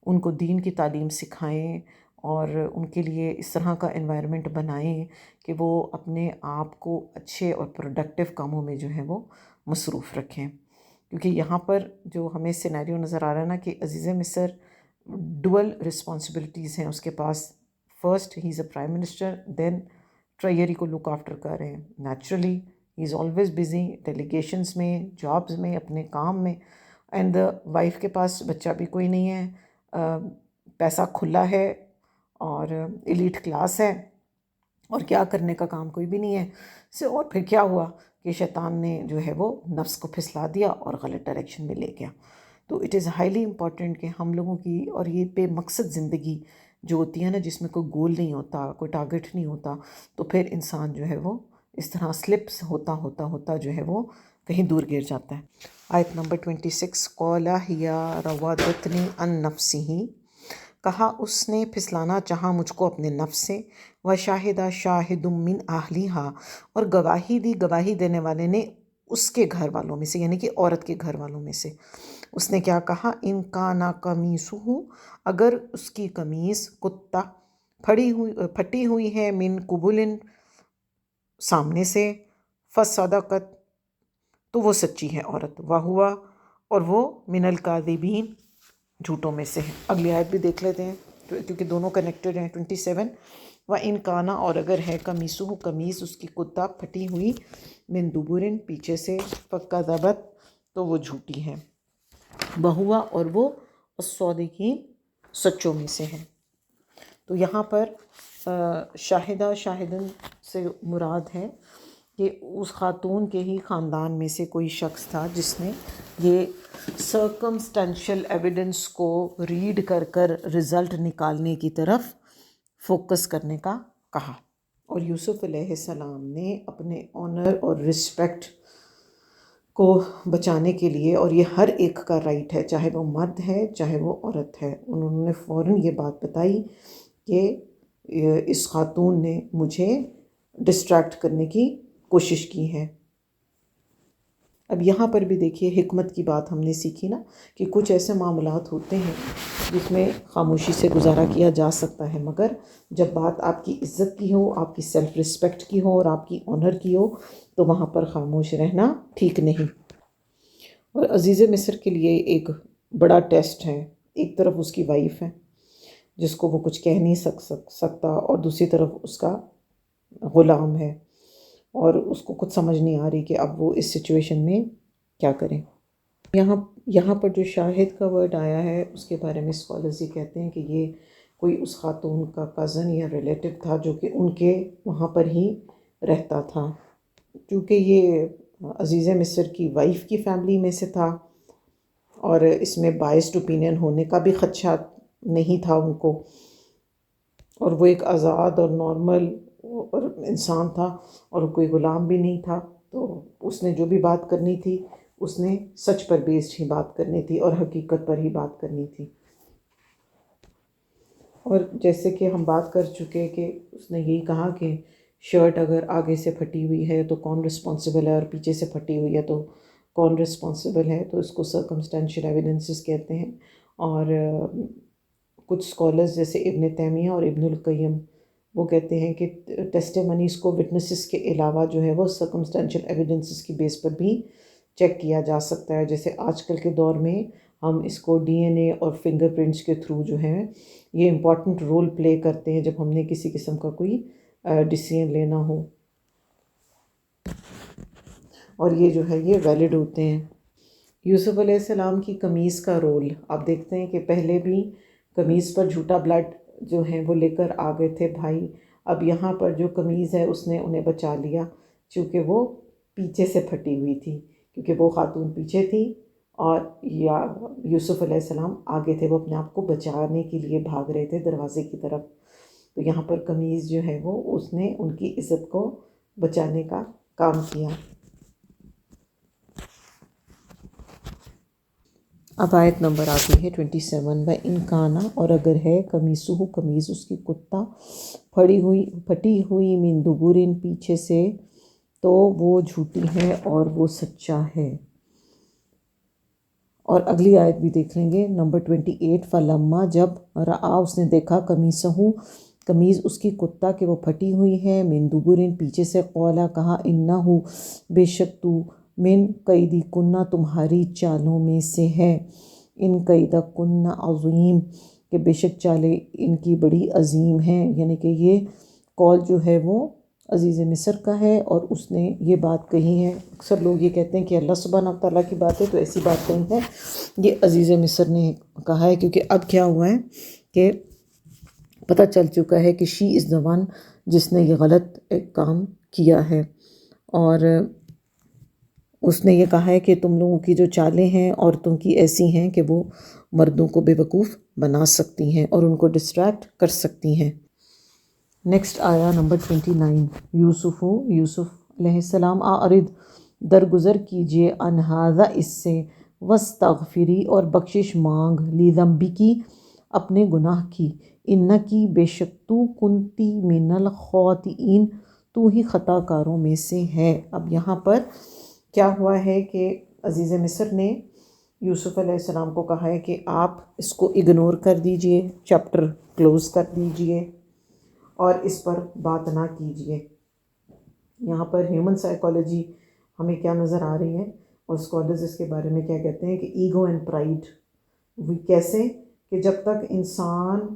[SPEAKER 1] ان کو دین کی تعلیم سکھائیں، اور ان کے لیے اس طرح کا انوائرمنٹ بنائیں کہ وہ اپنے آپ کو اچھے اور پروڈکٹیو کاموں میں جو ہے وہ مصروف رکھیں۔ کیونکہ یہاں پر جو ہمیں سینیریو نظر آ رہا ہے نا کہ عزیز مصر ڈوئل رسپانسبلٹیز ہیں اس کے پاس، first he is a prime minister, then treasury کو لک آفٹر کر رہے ہیں، naturally he is always busy delegations میں، جابز میں، اپنے کام میں، اینڈ وائف کے پاس بچہ بھی کوئی نہیں ہے، پیسہ کھلا ہے، اور ایلیٹ کلاس ہے، اور کیا کرنے کا کام کوئی بھی نہیں ہے۔ اور پھر کیا ہوا کہ شیطان نے جو ہے وہ نفس کو پھسلا دیا اور غلط ڈائریکشن میں لے گیا۔ تو اٹ از ہائیلی امپورٹنٹ کہ ہم لوگوں کی، اور یہ بے مقصد زندگی جو ہوتی ہے نا، جس میں کوئی گول نہیں ہوتا، کوئی ٹارگٹ نہیں ہوتا، تو پھر انسان جو ہے وہ اس طرح سلپس ہوتا جو ہے وہ کہیں دور گر جاتا ہے۔ آیت نمبر 26، قَالَ هِيَ رَوَدَتْنِي عَن نَفْسِهِ، کہا اس نے پھسلانا چاہا مجھ کو اپنے نفس سے، وَشَاهِدَ شَاهِدٌ مِّنْ أَهْلِهَا، اور گواہی دینے والے نے اس کے گھر والوں میں سے، یعنی کہ عورت کے گھر والوں میں سے۔ اس نے کیا کہا، إِن كَانَ قَمِيصُهُ، اگر اس کی قمیص قُطَّ پھٹی ہوئی ہے، من قبل سامنے سے، فَصَدَقَتْ تو وہ سچی ہے عورت، وَهُوَ اور وہ من الكاذبین جھوٹوں میں سے ہے۔ اگلی آیت بھی دیکھ لیتے ہیں کیونکہ دونوں کنیکٹڈ ہیں۔ 27، وَإِن كَانَ اور اگر ہے، قَمِيصُهُ قمیص اس کی قُطَّ پھٹی ہوئی، من دبر پیچھے سے، فَكَذَبَتْ تو وہ جھوٹی ہے، وَهُوَ اور وہ الصادقین سچوں میں سے ہے۔ تو یہاں پر شاہدن سے مراد ہے کہ اس خاتون کے ہی خاندان میں سے کوئی شخص تھا جس نے یہ سرکمسٹینشل ایویڈنس کو ریڈ کر رزلٹ نکالنے کی طرف فوکس کرنے کا کہا، اور یوسف علیہ السلام نے اپنے آنر اور رسپیکٹ کو بچانے کے لیے، اور یہ ہر ایک کا رائٹ ہے، چاہے وہ مرد ہے چاہے وہ عورت ہے، انہوں نے فوراً یہ بات بتائی کہ اس خاتون نے مجھے ڈسٹریکٹ کرنے کی کوشش کی ہے۔ اب یہاں پر بھی دیکھیے حکمت کی بات ہم نے سیکھی نا، کہ کچھ ایسے معاملات ہوتے ہیں جس میں خاموشی سے گزارا کیا جا سکتا ہے، مگر جب بات آپ کی عزت کی ہو، آپ کی سیلف رسپیکٹ کی ہو اور آپ کی آنر کی ہو، تو وہاں پر خاموش رہنا ٹھیک نہیں۔ اور عزیز مصر کے لیے ایک بڑا ٹیسٹ ہے، ایک طرف اس کی وائف ہے جس کو وہ کچھ کہہ نہیں سکتا، اور دوسری طرف اس کا غلام ہے، اور اس کو کچھ سمجھ نہیں آ رہی کہ اب وہ اس سچویشن میں کیا کریں۔ یہاں پر جو شاہد کا ورڈ آیا ہے اس کے بارے میں اسکالرز یہ کہتے ہیں کہ یہ کوئی اس خاتون کا کزن یا ریلیٹو تھا جو کہ ان کے وہاں پر ہی رہتا تھا، کیونکہ یہ عزیز مصر کی وائف کی فیملی میں سے تھا، اور اس میں بائسڈ اوپینین ہونے کا بھی خدشہ نہیں تھا ان کو، اور وہ ایک آزاد اور نارمل انسان تھا اور کوئی غلام بھی نہیں تھا، تو اس نے جو بھی بات کرنی تھی اس نے سچ پر بیسڈ ہی بات کرنی تھی اور حقیقت پر ہی بات کرنی تھی۔ اور جیسے کہ ہم بات کر چکے کہ اس نے یہی کہا کہ شرٹ اگر آگے سے پھٹی ہوئی ہے تو کون رسپانسبل ہے، اور پیچھے سے پھٹی ہوئی ہے تو کون رسپانسبل ہے، تو اس کو سرکمسٹینشیل ایویڈنسز کہتے ہیں۔ اور کچھ اسکالرز جیسے ابن تیمیہ اور ابن القیم وہ کہتے ہیں کہ ٹیسٹیمنیز کو وٹنسز کے علاوہ جو ہے وہ سرکمسٹینشیل ایویڈنسز کی بیس پر بھی چیک کیا جا سکتا ہے، جیسے آج کل کے دور میں ہم اس کو ڈی این اے اور فنگر پرنٹس کے تھرو جو ہیں یہ امپورٹنٹ رول پلے کرتے ہیں جب ہم نے کسی قسم کا کوئی ڈیسیژن لینا ہو، اور یہ جو ہے یہ ویلڈ ہوتے ہیں۔ یوسف علیہ السلام کی قمیص کا رول آپ دیکھتے ہیں کہ پہلے بھی قمیص پر جھوٹا بلڈ جو ہیں وہ لے کر آ گئے تھے بھائی، اب یہاں پر جو قمیض ہے اس نے انہیں بچا لیا، چونکہ وہ پیچھے سے پھٹی ہوئی تھی، کیونکہ وہ خاتون پیچھے تھی اور یوسف علیہ السلام آگے تھے، وہ اپنے آپ کو بچانے کے لیے بھاگ رہے تھے دروازے کی طرف، تو یہاں پر قمیض جو ہے وہ اس نے ان کی عزت کو بچانے کا کام کیا۔ اب آیت نمبر آتی ہے 27، وَإِنْ كَانَ، اور اگر ہے قمیصہ قمیض اس کی کتا پھٹی ہوئی من دبر پیچھے سے، تو وہ جھوٹی ہے اور وہ سچا ہے۔ اور اگلی آیت بھی دیکھ لیں گے نمبر 28، فَلَمَّا، جب رآ اس نے دیکھا قمیصہ قمیض اس کی کتا کہ وہ پھٹی ہوئی ہے من دبر پیچھے سے، قولا کہا، انہ بے شک تو من قیدی کنہ تمہاری چالوں میں سے ہے، ان قیدہ کنہ عظیم کہ بے شک چالیں ان کی بڑی عظیم ہیں، یعنی کہ یہ قول جو ہے وہ عزیز مصر کا ہے اور اس نے یہ بات کہی ہے۔ اکثر لوگ یہ کہتے ہیں کہ اللہ سبحانہ و تعالیٰ کی بات ہے، تو ایسی بات نہیں ہے، یہ عزیز مصر نے کہا ہے، کیونکہ اب کیا ہوا ہے کہ پتہ چل چکا ہے کہ شی از دا ون جس نے یہ غلط ایک کام کیا ہے، اور اس نے یہ کہا ہے کہ تم لوگوں کی جو چالیں ہیں عورتوں کی ایسی ہیں کہ وہ مردوں کو بے وقوف بنا سکتی ہیں اور ان کو ڈسٹریکٹ کر سکتی ہیں۔ نیکسٹ آیا نمبر 29، یوسف علیہ السلام، اعرض درگزر کیجئے عن ھذا اس سے، واستغفری اور بخشش مانگ، لذنبکی اپنے گناہ کی، انکی بے شک تو کنتی من الخاطئین تو ہی خطا کاروں میں سے ہے۔ اب یہاں پر کیا ہوا ہے کہ عزیز مصر نے یوسف علیہ السلام کو کہا ہے کہ آپ اس کو اگنور کر دیجئے، چیپٹر کلوز کر دیجئے اور اس پر بات نہ کیجئے۔ یہاں پر ہیومن سائیکالوجی ہمیں کیا نظر آ رہی ہے، اور اسکالرز اس کے بارے میں کیا کہتے ہیں کہ ایگو اینڈ پرائڈ، وہ کیسے کہ جب تک انسان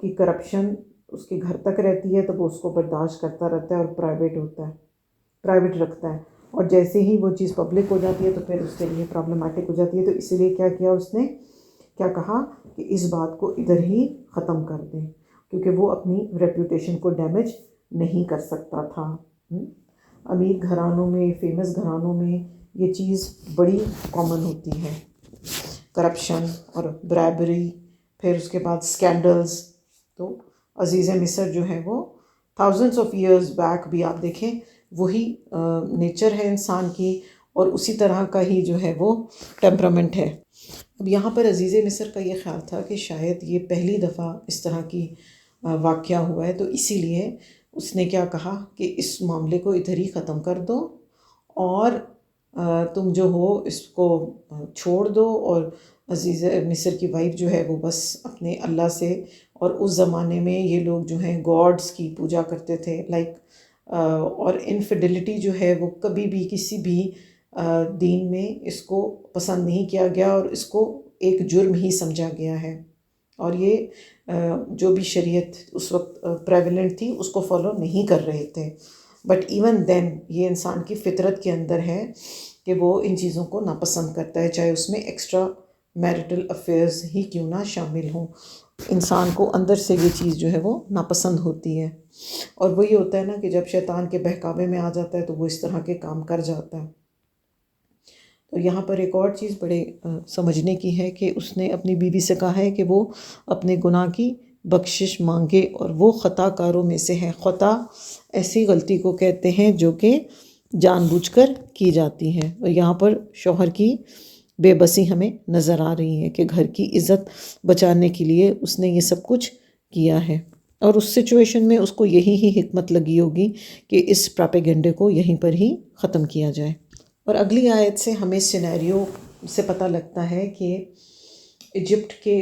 [SPEAKER 1] کی کرپشن اس کے گھر تک رہتی ہے تو وہ اس کو برداشت کرتا رہتا ہے اور پرائیویٹ رکھتا ہے، اور جیسے ہی وہ چیز پبلک ہو جاتی ہے تو پھر اس کے لیے پرابلمٹک ہو جاتی ہے، تو اسی لیے کیا کیا اس نے، کیا کہا کہ اس بات کو ادھر ہی ختم کر دیں، کیونکہ وہ اپنی ریپوٹیشن کو ڈیمیج نہیں کر سکتا تھا۔ امیر گھرانوں میں، فیمس گھرانوں میں یہ چیز بڑی کامن ہوتی ہے، کرپشن اور برائبری، پھر اس کے بعد سکینڈلز۔ تو عزیز مصر جو ہے وہ تھاؤزنڈس آف ایئرز بیک بھی آپ دیکھیں وہی نیچر ہے انسان کی، اور اسی طرح کا ہی جو ہے وہ ٹیمپرامنٹ ہے۔ اب یہاں پر عزیز مصر کا یہ خیال تھا کہ شاید یہ پہلی دفعہ اس طرح کی واقعہ ہوا ہے، تو اسی لیے اس نے کیا کہا کہ اس معاملے کو ادھر ہی ختم کر دو، اور تم جو ہو اس کو چھوڑ دو، اور عزیز مصر کی وائف جو ہے وہ بس اپنے اللہ سے، اور اس زمانے میں یہ لوگ جو ہیں گاڈس کی پوجا کرتے تھے اور انفیڈیلٹی جو ہے وہ کبھی بھی کسی بھی دین میں اس کو پسند نہیں کیا گیا، اور اس کو ایک جرم ہی سمجھا گیا ہے، اور یہ جو بھی شریعت اس وقت پریولنٹ تھی اس کو فالو نہیں کر رہے تھے۔ بٹ ایون دین یہ انسان کی فطرت کے اندر ہے کہ وہ ان چیزوں کو ناپسند کرتا ہے، چاہے اس میں ایکسٹرا میرٹل افیئرز ہی کیوں نہ شامل ہوں، انسان کو اندر سے یہ چیز جو ہے وہ ناپسند ہوتی ہے، اور وہی ہوتا ہے نا کہ جب شیطان کے بہکاوے میں آ جاتا ہے تو وہ اس طرح کے کام کر جاتا ہے۔ تو یہاں پر ایک اور چیز بڑے سمجھنے کی ہے کہ اس نے اپنی بیوی سے کہا ہے کہ وہ اپنے گناہ کی بخشش مانگے، اور وہ خطا کاروں میں سے ہے۔ خطا ایسی غلطی کو کہتے ہیں جو کہ جان بوجھ کر کی جاتی ہے، اور یہاں پر شوہر کی بے بسی ہمیں نظر آ رہی ہے کہ گھر کی عزت بچانے کے لیے اس نے یہ سب کچھ کیا ہے، اور اس سچویشن میں اس کو یہی ہی حکمت لگی ہوگی کہ اس پراپیگنڈے کو یہیں پر ہی ختم کیا جائے۔ اور اگلی آیت سے ہمیں سینیریو سے پتہ لگتا ہے کہ ایجپٹ کے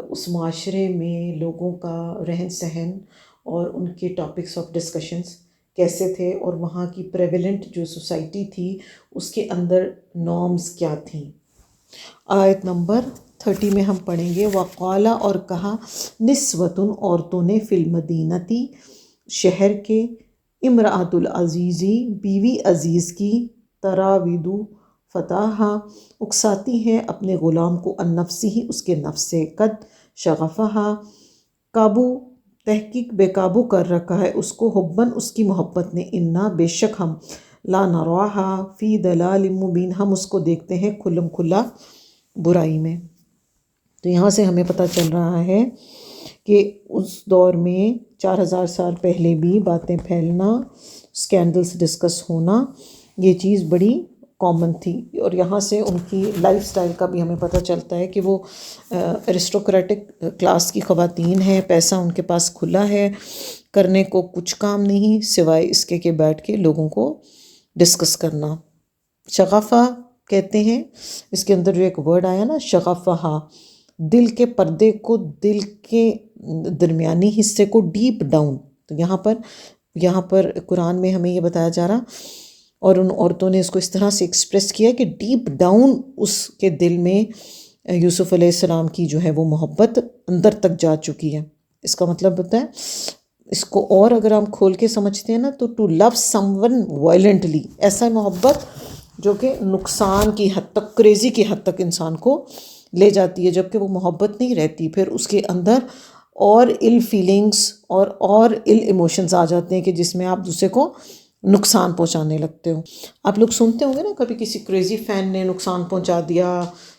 [SPEAKER 1] اس معاشرے میں لوگوں کا رہن سہن اور ان کے ٹاپکس آف ڈسکشنز کیسے تھے، اور وہاں کی پریویلنٹ جو سوسائٹی تھی اس کے اندر نارمز کیا تھیں۔ آیت نمبر 30 میں ہم پڑھیں گے، وقالا، اور کہا، نسوتن، عورتوں نے، فی المدینتی، شہر کے، امرأۃ العزیزی، بیوی عزیز کی، تراودو، فتحہ، اکساتی ہے اپنے غلام کو، ان نفسی ہی، اس کے نفس سے، قد شغفہا، قابو، تحقیق بے قابو کر رکھا ہے اس کو، حباً، اس کی محبت نے، انا، بے شک ہم، لا نراہا فی ضلال مبین، ہم اس کو دیکھتے ہیں کھلم کھلا برائی میں۔ تو یہاں سے ہمیں پتہ چل رہا ہے کہ اس دور میں 4000 سال پہلے بھی باتیں پھیلنا، سکینڈلز ڈسکس ہونا، یہ چیز بڑی کامن تھی، اور یہاں سے ان کی لائف سٹائل کا بھی ہمیں پتہ چلتا ہے کہ وہ ایرسٹوکریٹک کلاس کی خواتین ہیں، پیسہ ان کے پاس کھلا ہے، کرنے کو کچھ کام نہیں سوائے اس کے کہ بیٹھ کے لوگوں کو ڈسکس کرنا۔ شغفہ کہتے ہیں، اس کے اندر جو ایک ورڈ آیا نا، شغفہا، دل کے پردے کو، دل کے درمیانی حصے کو ڈیپ ڈاؤن، تو یہاں پر قرآن میں ہمیں یہ بتایا جا رہا، اور ان عورتوں نے اس کو اس طرح سے ایکسپریس کیا کہ ڈیپ ڈاؤن اس کے دل میں یوسف علیہ السلام کی جو ہے وہ محبت اندر تک جا چکی ہے۔ اس کا مطلب ہوتا ہے، اس کو اور اگر ہم کھول کے سمجھتے ہیں نا، تو to love someone violently, ایسا محبت جو کہ نقصان کی حد تک، کریزی کی حد تک انسان کو لے جاتی ہے، جبکہ وہ محبت نہیں رہتی، پھر اس کے اندر اور ال فیلنگس اور ال ایموشنز آ جاتے ہیں کہ جس میں آپ دوسرے کو نقصان پہنچانے لگتے ہو۔ آپ لوگ سنتے ہوں گے نا، کبھی کسی کریزی فین نے نقصان پہنچا دیا،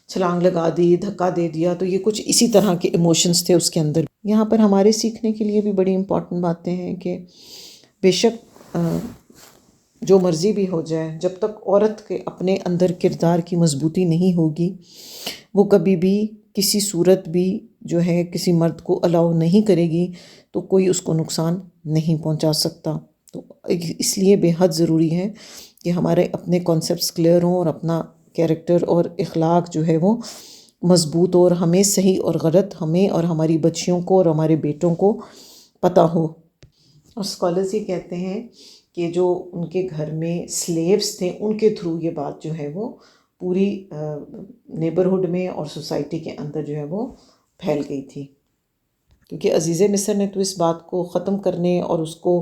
[SPEAKER 1] چھلانگ لگا دی، دھکا دے دیا، تو یہ کچھ اسی طرح کے ایموشنز تھے اس کے اندر۔ یہاں پر ہمارے سیکھنے کے لیے بھی بڑی امپورٹنٹ باتیں ہیں کہ بے شک جو مرضی بھی ہو جائے، جب تک عورت کے اپنے اندر کردار کی مضبوطی نہیں ہوگی، وہ کبھی بھی کسی صورت بھی جو ہے کسی مرد کو الاؤ نہیں کرے گی، تو کوئی اس کو نقصان نہیں پہنچا سکتا۔ تو اس لیے بے حد ضروری ہے کہ ہمارے اپنے کانسیپٹس کلیئر ہوں، اور اپنا کیریکٹر اور اخلاق جو ہے وہ مضبوط ہو، اور ہمیں صحیح اور غلط، ہمیں اور ہماری بچیوں کو اور ہمارے بیٹوں کو پتہ ہو۔ اور اسکالرز یہ کہتے ہیں کہ جو ان کے گھر میں سلیوز تھے، ان کے تھرو یہ بات جو ہے وہ پوری نیبرہڈ میں اور سوسائٹی کے اندر جو ہے وہ پھیل گئی تھی، کیونکہ عزیز مصر نے تو اس بات کو ختم کرنے اور اس کو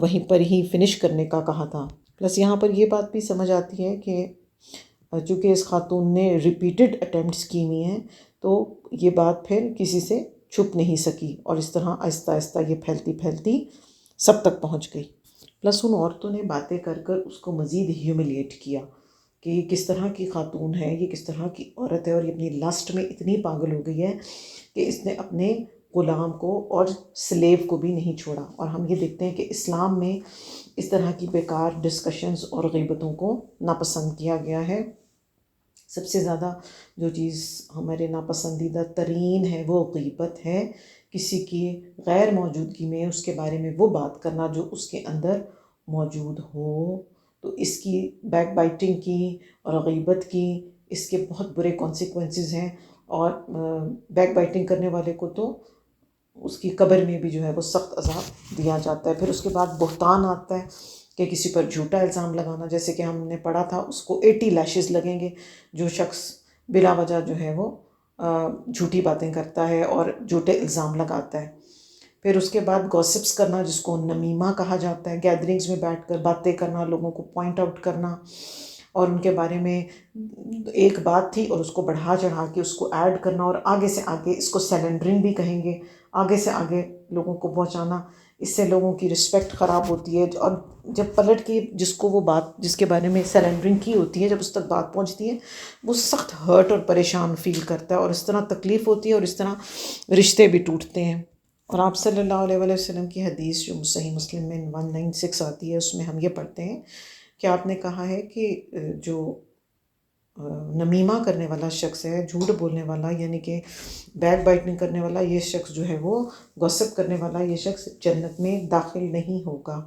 [SPEAKER 1] وہیں پر ہی فنش کرنے کا کہا تھا۔ پلس یہاں پر یہ بات بھی سمجھ آتی ہے کہ چونکہ اس خاتون نے ریپیٹڈ اٹیمپٹس کی ہوئی ہیں، تو یہ بات پھر کسی سے چھپ نہیں سکی، اور اس طرح آہستہ آہستہ یہ پھیلتی سب تک پہنچ گئی۔ پلس ان عورتوں نے باتیں کر کر اس کو مزید ہیوملیٹ کیا کہ یہ کس طرح کی خاتون ہے، یہ کس طرح کی عورت ہے، اور یہ اپنی لسٹ میں اتنی پاگل ہو گئی ہے کہ اس نے اپنے غلام کو اور سلیو کو بھی نہیں چھوڑا۔ اور ہم یہ دیکھتے ہیں کہ اسلام میں اس طرح کی بیکار ڈسکشنز اور غیبتوں کو ناپسند کیا گیا ہے۔ سب سے زیادہ جو چیز ہمارے ناپسندیدہ ترین ہے وہ غیبت ہے، کسی کی غیر موجودگی میں اس کے بارے میں وہ بات کرنا جو اس کے اندر موجود ہو۔ تو اس کی بیک بائٹنگ کی اور غیبت کی اس کے بہت برے کانسیکوینسز ہیں، اور بیک بائٹنگ کرنے والے کو تو اس کی قبر میں بھی جو ہے وہ سخت عذاب دیا جاتا ہے۔ پھر اس کے بعد بہتان آتا ہے کہ کسی پر جھوٹا الزام لگانا، جیسے کہ ہم نے پڑھا تھا اس کو 80 لیشز لگیں گے جو شخص بلا وجہ جو ہے وہ جھوٹی باتیں کرتا ہے اور جھوٹے الزام لگاتا ہے۔ پھر اس کے بعد گوسپس کرنا، جس کو نمیمہ کہا جاتا ہے، گیدرنگز میں بیٹھ کر باتیں کرنا، لوگوں کو پوائنٹ آؤٹ کرنا اور ان کے بارے میں ایک بات تھی اور اس کو بڑھا چڑھا کے اس کو ایڈ کرنا، اور آگے سے آگے اس کو سیلنڈرنگ بھی کہیں گے، آگے سے آگے لوگوں کو پہنچانا۔ اس سے لوگوں کی رسپیکٹ خراب ہوتی ہے، اور جب پلٹ کے جس کو وہ بات جس کے بارے میں سیلنڈرنگ کی ہوتی ہے، جب اس تک بات پہنچتی ہے وہ سخت ہرٹ اور پریشان فیل کرتا ہے، اور اس طرح تکلیف ہوتی ہے اور اس طرح رشتے بھی ٹوٹتے ہیں۔ اور آپ صلی اللہ علیہ وسلم کی حدیث جو صحیح مسلم میں 196 آتی ہے، اس میں ہم یہ پڑھتے ہیں کہ آپ نے کہا ہے کہ جو نمیمہ کرنے والا شخص ہے، جھوٹ بولنے والا، یعنی کہ بیک بائٹنگ کرنے والا، یہ شخص جو ہے وہ گوسپ کرنے والا، یہ شخص جنت میں داخل نہیں ہوگا۔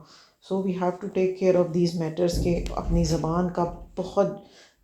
[SPEAKER 1] So we have to take care of these matters, کہ اپنی زبان کا بہت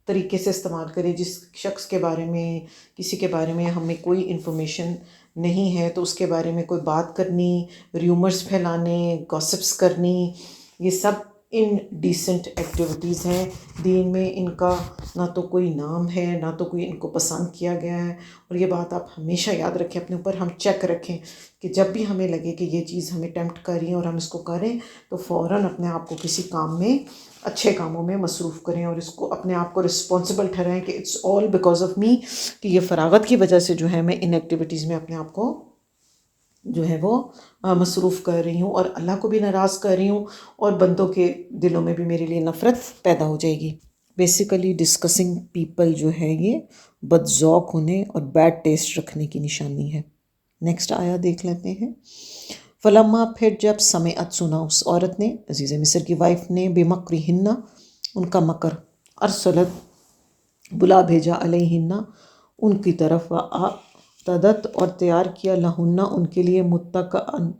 [SPEAKER 1] طریقے سے استعمال کریں۔ جس شخص کے بارے میں کسی کے بارے میں ہمیں کوئی انفارمیشن نہیں ہے تو اس کے بارے میں کوئی بات کرنی، ریومرز پھیلانے، گوسپس کرنی، یہ سب ان ڈیسنٹ ایکٹیویٹیز ہیں۔ دین میں ان کا نہ تو کوئی نام ہے، نہ تو کوئی ان کو پسند کیا گیا ہے۔ اور یہ بات آپ ہمیشہ یاد رکھیں، اپنے اوپر ہم چیک رکھیں کہ جب بھی ہمیں لگے کہ یہ چیز ہمیں ٹیمپٹ کر رہی ہے اور ہم اس کو کریں تو فوراً اپنے آپ کو کسی کام میں، اچھے کاموں میں مصروف کریں، اور اس کو اپنے آپ کو رسپانسبل ٹھہرائیں کہ it's all because of me, کہ یہ فراغت کی وجہ سے جو ہے میں ان ایکٹیویٹیز میں اپنے آپ کو جو ہے وہ مصروف کر رہی ہوں، اور اللہ کو بھی ناراض کر رہی ہوں، اور بندوں کے دلوں میں بھی میرے لیے نفرت پیدا ہو جائے گی۔ بیسیکلی ڈسکسنگ پیپل جو ہے یہ بد ذوق ہونے اور بیڈ ٹیسٹ رکھنے کی نشانی ہے۔ نیکسٹ آیا دیکھ لیتے ہیں۔ فلما، پھر جب سمعت، سنا اس عورت نے، عزیز مصر کی وائف نے، بمکرہن، ان کا مکر، ارسلت، بلا بھیجا، علیہن، ان کی طرف، وأعتدت، اور تیار کیا، لہن، ان کے لیے، متکئن،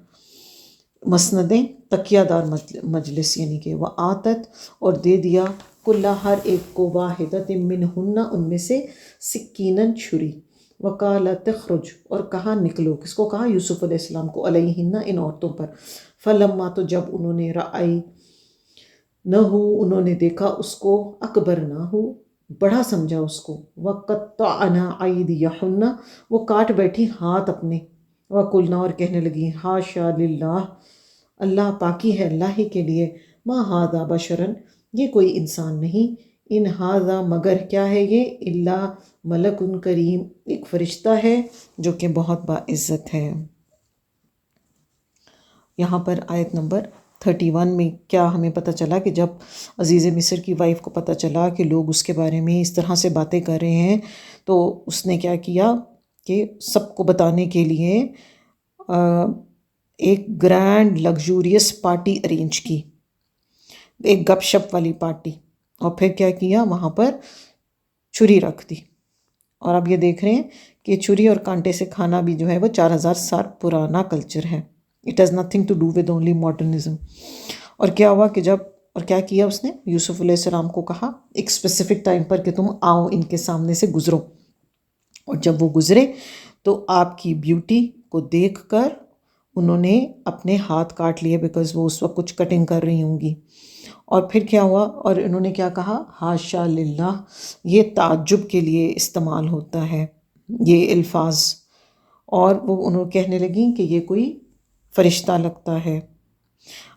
[SPEAKER 1] مسندیں، تکیہ دار مجلس، یعنی کہ وآتت، اور دے دیا، کل، ہر ایک کو، واحدۃ منہن، ان میں سے، سکیناً، چھری، وقالت، اخرج، اور کہا نکلو، کس کو کہا؟ یوسف علیہ السلام کو، علیہن، ان عورتوں پر، فلما، تو جب انہوں نے، رأی نہ ہو، انہوں نے دیکھا اس کو، اکبر نہ ہو، بڑا سمجھا اس کو، وقطعن ایدیہن، وہ کاٹ بیٹھی ہاتھ اپنے، وقلن، اور کہنے لگی، حاشا للہ، اللہ پاکی ہے اللہ ہی کے لیے، ما ھذا بشرا، یہ کوئی انسان نہیں، ان ھذا، مگر کیا ہے یہ، الا ملک کریم، ایک فرشتہ ہے جو کہ بہت باعزت ہے۔ یہاں پر آیت نمبر 31 میں کیا ہمیں پتہ چلا کہ جب عزیز مصر کی وائف کو پتہ چلا کہ لوگ اس کے بارے میں اس طرح سے باتیں کر رہے ہیں، تو اس نے کیا کیا کہ سب کو بتانے کے لیے ایک گرینڈ لگژوریس پارٹی ارینج کی، ایک گپ شپ والی پارٹی، اور پھر کیا کیا، وہاں پر چھری رکھ دی۔ اور اب یہ دیکھ رہے ہیں کہ چھری اور کانٹے سے کھانا بھی جو ہے وہ 4000 سال پرانا کلچر ہے۔ It has nothing to do with only modernism. اور کیا ہوا کہ جب، اور کیا کیا اس نے، یوسف علیہ السلام کو کہا ایک اسپیسیفک ٹائم پر کہ تم آؤ، ان کے سامنے سے گزرو، اور جب وہ گزرے تو آپ کی بیوٹی کو دیکھ کر انہوں نے اپنے ہاتھ کاٹ لیے، بیکاز وہ اس وقت کچھ کٹنگ کر رہی ہوں گی۔ اور پھر کیا ہوا، اور انہوں نے کیا کہا، حاشا للہ، یہ تعجب کے لیے استعمال ہوتا ہے یہ الفاظ، اور وہ انہوں کہنے لگیں کہ یہ کوئی فرشتہ لگتا ہے۔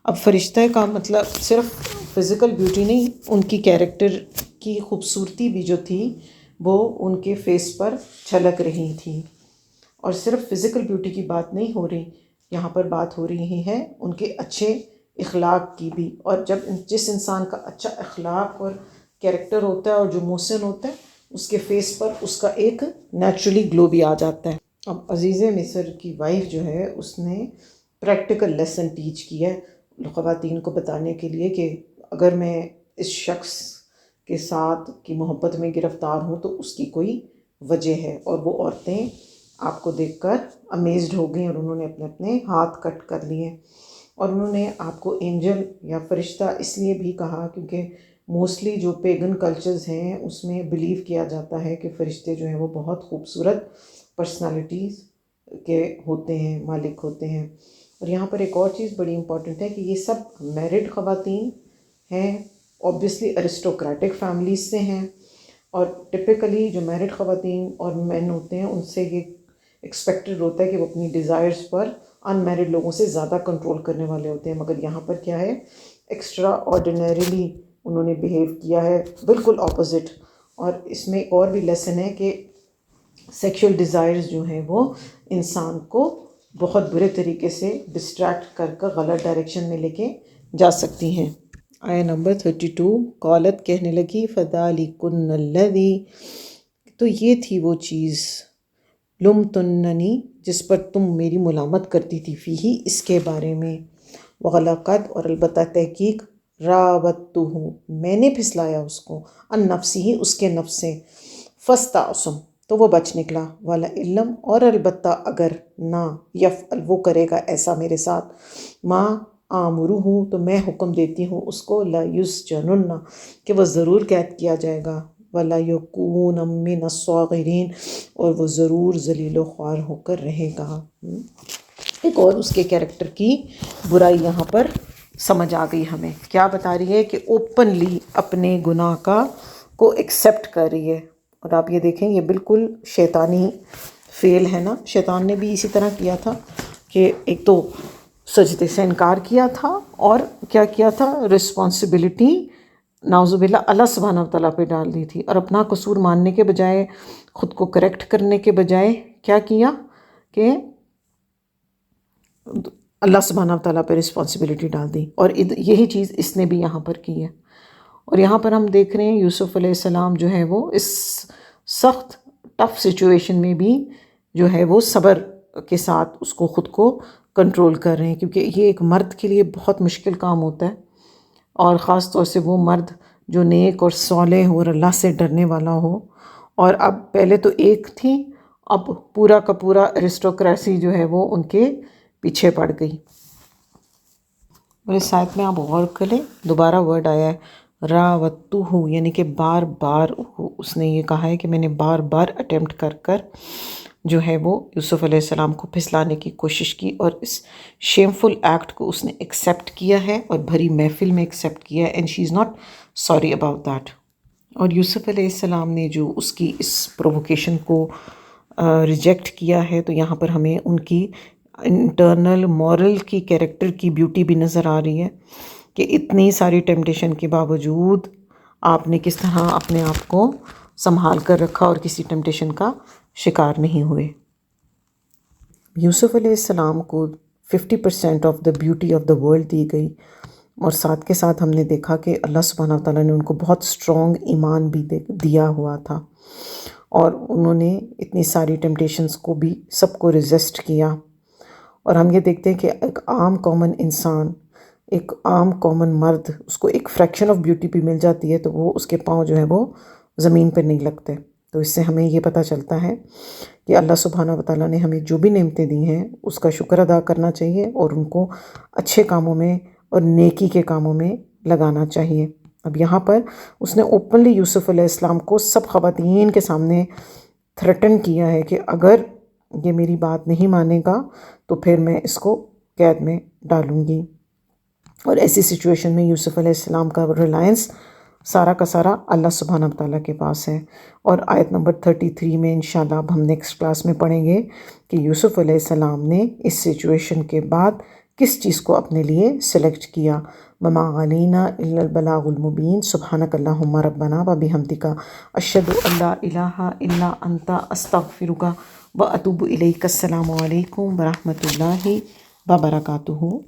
[SPEAKER 1] اب فرشتہ کا مطلب صرف فزیکل بیوٹی نہیں، ان کی کیریکٹر کی خوبصورتی بھی جو تھی وہ ان کے فیس پر چھلک رہی تھی، اور صرف فزیکل بیوٹی کی بات نہیں ہو رہی، یہاں پر بات ہو رہی ہے ان کے اچھے اخلاق کی بھی۔ اور جب جس انسان کا اچھا اخلاق اور کیریکٹر ہوتا ہے اور جو محسن ہوتا ہے، اس کے فیس پر اس کا ایک نیچرلی گلو بھی آ جاتا ہے۔ اب عزیز مصر کی وائف جو ہے اس نے پریکٹیکل لیسن ٹیچ کیا ہے خواتین کو بتانے کے لیے کہ اگر میں اس شخص کے ساتھ کی محبت میں گرفتار ہوں تو اس کی کوئی وجہ ہے. اور وہ عورتیں آپ کو دیکھ کر امیزڈ ہو گئیں اور انہوں نے اپنے اپنے ہاتھ کٹ کر لیے. اور انہوں نے آپ کو اینجل یا فرشتہ اس لیے بھی کہا کیونکہ موسٹلی جو پیگن کلچرز ہیں اس میں بلیو کیا جاتا ہے کہ فرشتے جو ہیں وہ بہت خوبصورت پرسنالٹیز کے ہوتے ہیں، مالک ہوتے ہیں. اور یہاں پر ایک اور چیز بڑی امپورٹنٹ ہے کہ یہ سب میرڈ خواتین ہیں، اوبویسلی ارسٹوکریٹک فیملیز سے ہیں. اور ٹپیکلی جو میرڈ خواتین اور مین ہوتے ہیں ان سے یہ ایکسپیکٹڈ ہوتا ہے کہ وہ اپنی ڈیزائرز پر ان میرڈ لوگوں سے زیادہ کنٹرول کرنے والے ہوتے ہیں. مگر یہاں پر کیا ہے، ایکسٹرا آرڈینریلی انہوں نے بیہیو کیا ہے بالکل اپوزٹ. اور اس میں ایک اور بھی لیسن ہے کہ سیکشل ڈیزائرز جو ہیں وہ انسان کو بہت برے طریقے سے ڈسٹریکٹ کر غلط ڈائریکشن میں لے کے جا سکتی ہیں. آیا نمبر 32. قالت کہنے لگی فذالکن الذی، تو یہ تھی وہ چیز لمتننی جس پر تم میری ملامت کرتی تھی، فیہ اس کے بارے میں، وغلقت اور البتہ تحقیق، راوتہ میں نے پھسلایا اس کو، ان نفسی اس کے نفس سے، فاستعصم تو وہ بچ نکلا، والا علم اور البتہ اگر نہ یفعل وہ کرے گا ایسا میرے ساتھ، ما آمرہ تو میں حکم دیتی ہوں اس کو، لا یسجنن کہ وہ ضرور قید کیا جائے گا، ولا یکون من الصاغرین اور وہ ضرور ذلیل و خوار ہو کر رہے گا. ایک اور اس کے کیریکٹر کی برائی یہاں پر سمجھ آ گئی ہمیں. کیا بتا رہی ہے کہ اوپنلی اپنے گناہ کو ایکسیپٹ کر رہی ہے. اور آپ یہ دیکھیں یہ بالکل شیطانی فعل ہے نا. شیطان نے بھی اسی طرح کیا تھا کہ ایک تو سجدے سے انکار کیا تھا اور کیا کیا تھا، رسپانسبلٹی نعوذ باللہ اللہ سبحانہ وتعالیٰ پہ ڈال دی تھی. اور اپنا قصور ماننے کے بجائے، خود کو کریکٹ کرنے کے بجائے کیا کیا کہ اللہ سبحانہ وتعالیٰ پہ رسپانسبلٹی ڈال دی. اور یہی چیز اس نے بھی یہاں پر کی ہے. اور یہاں پر ہم دیکھ رہے ہیں یوسف علیہ السلام جو ہے وہ اس سخت ٹف سچویشن میں بھی جو ہے وہ صبر کے ساتھ اس کو خود کو کنٹرول کر رہے ہیں، کیونکہ یہ ایک مرد کے لیے بہت مشکل کام ہوتا ہے. اور خاص طور سے وہ مرد جو نیک اور صالح ہو اور اللہ سے ڈرنے والا ہو. اور اب پہلے تو ایک تھی، اب پورا کا پورا ارسٹوکریسی جو ہے وہ ان کے پیچھے پڑ گئی. اور اس آیت میں آپ غور کریں، دوبارہ ورڈ آیا ہے راوتہ، یعنی کہ بار بار اس نے یہ کہا ہے کہ میں نے بار بار اٹیمپٹ کر جو ہے وہ یوسف علیہ السلام کو پھسلانے کی کوشش کی. اور اس شیمفل ایکٹ کو اس نے ایکسیپٹ کیا ہے اور بھری محفل میں ایکسیپٹ کیا ہے، and she is not sorry about that. اور یوسف علیہ السلام نے جو اس کی اس پرووکیشن کو ریجیکٹ کیا ہے، تو یہاں پر ہمیں ان کی انٹرنل مورل کی کیریکٹر کی بیوٹی بھی نظر آ رہی ہے کہ اتنی ساری ٹیمپٹیشن کے باوجود آپ نے کس طرح اپنے آپ کو سنبھال کر رکھا اور کسی ٹیمپٹیشن کا شکار نہیں ہوئے. یوسف علیہ السلام کو 50% of the beauty of the world دی گئی، اور ساتھ کے ساتھ ہم نے دیکھا کہ اللہ سبحانہ وتعالیٰ نے ان کو بہت اسٹرانگ ایمان بھی دیا ہوا تھا، اور انہوں نے اتنی ساری ٹیمپٹیشنز کو بھی سب کو ریزسٹ کیا. اور ہم یہ دیکھتے ہیں کہ ایک عام کامن انسان، ایک عام کامن مرد، اس کو ایک فریکشن آف بیوٹی بھی مل جاتی ہے تو وہ اس کے پاؤں جو ہے وہ زمین پہ نہیں لگتے. تو اس سے ہمیں یہ پتہ چلتا ہے کہ اللہ سبحانہ وتعالیٰ نے ہمیں جو بھی نعمتیں دی ہیں اس کا شکر ادا کرنا چاہیے اور ان کو اچھے کاموں میں اور نیکی کے کاموں میں لگانا چاہیے. اب یہاں پر اس نے اوپنلی یوسف علیہ السلام کو سب خواتین کے سامنے تھریٹن کیا ہے کہ اگر یہ میری بات نہیں مانے گا تو پھر میں اس کو قید میں ڈالوں گی. اور ایسی سچویشن میں یوسف علیہ السلام کا ریلائنس سارا کا سارا اللہ سبحانہ وتعالیٰ کے پاس ہے. اور آیت نمبر 33 میں انشاءاللہ اب ہم نیکسٹ کلاس میں پڑھیں گے کہ یوسف علیہ السلام نے اس سچویشن کے بعد کس چیز کو اپنے لیے سلیکٹ کیا. وما علینا الا البلاغ المبین. سبحانک اللہم ربنا وبحمدک اشہد ان لا الہ الا انت استغفرک واتوب الیک. السلام علیکم ورحمۃ اللہ وبرکاتہ.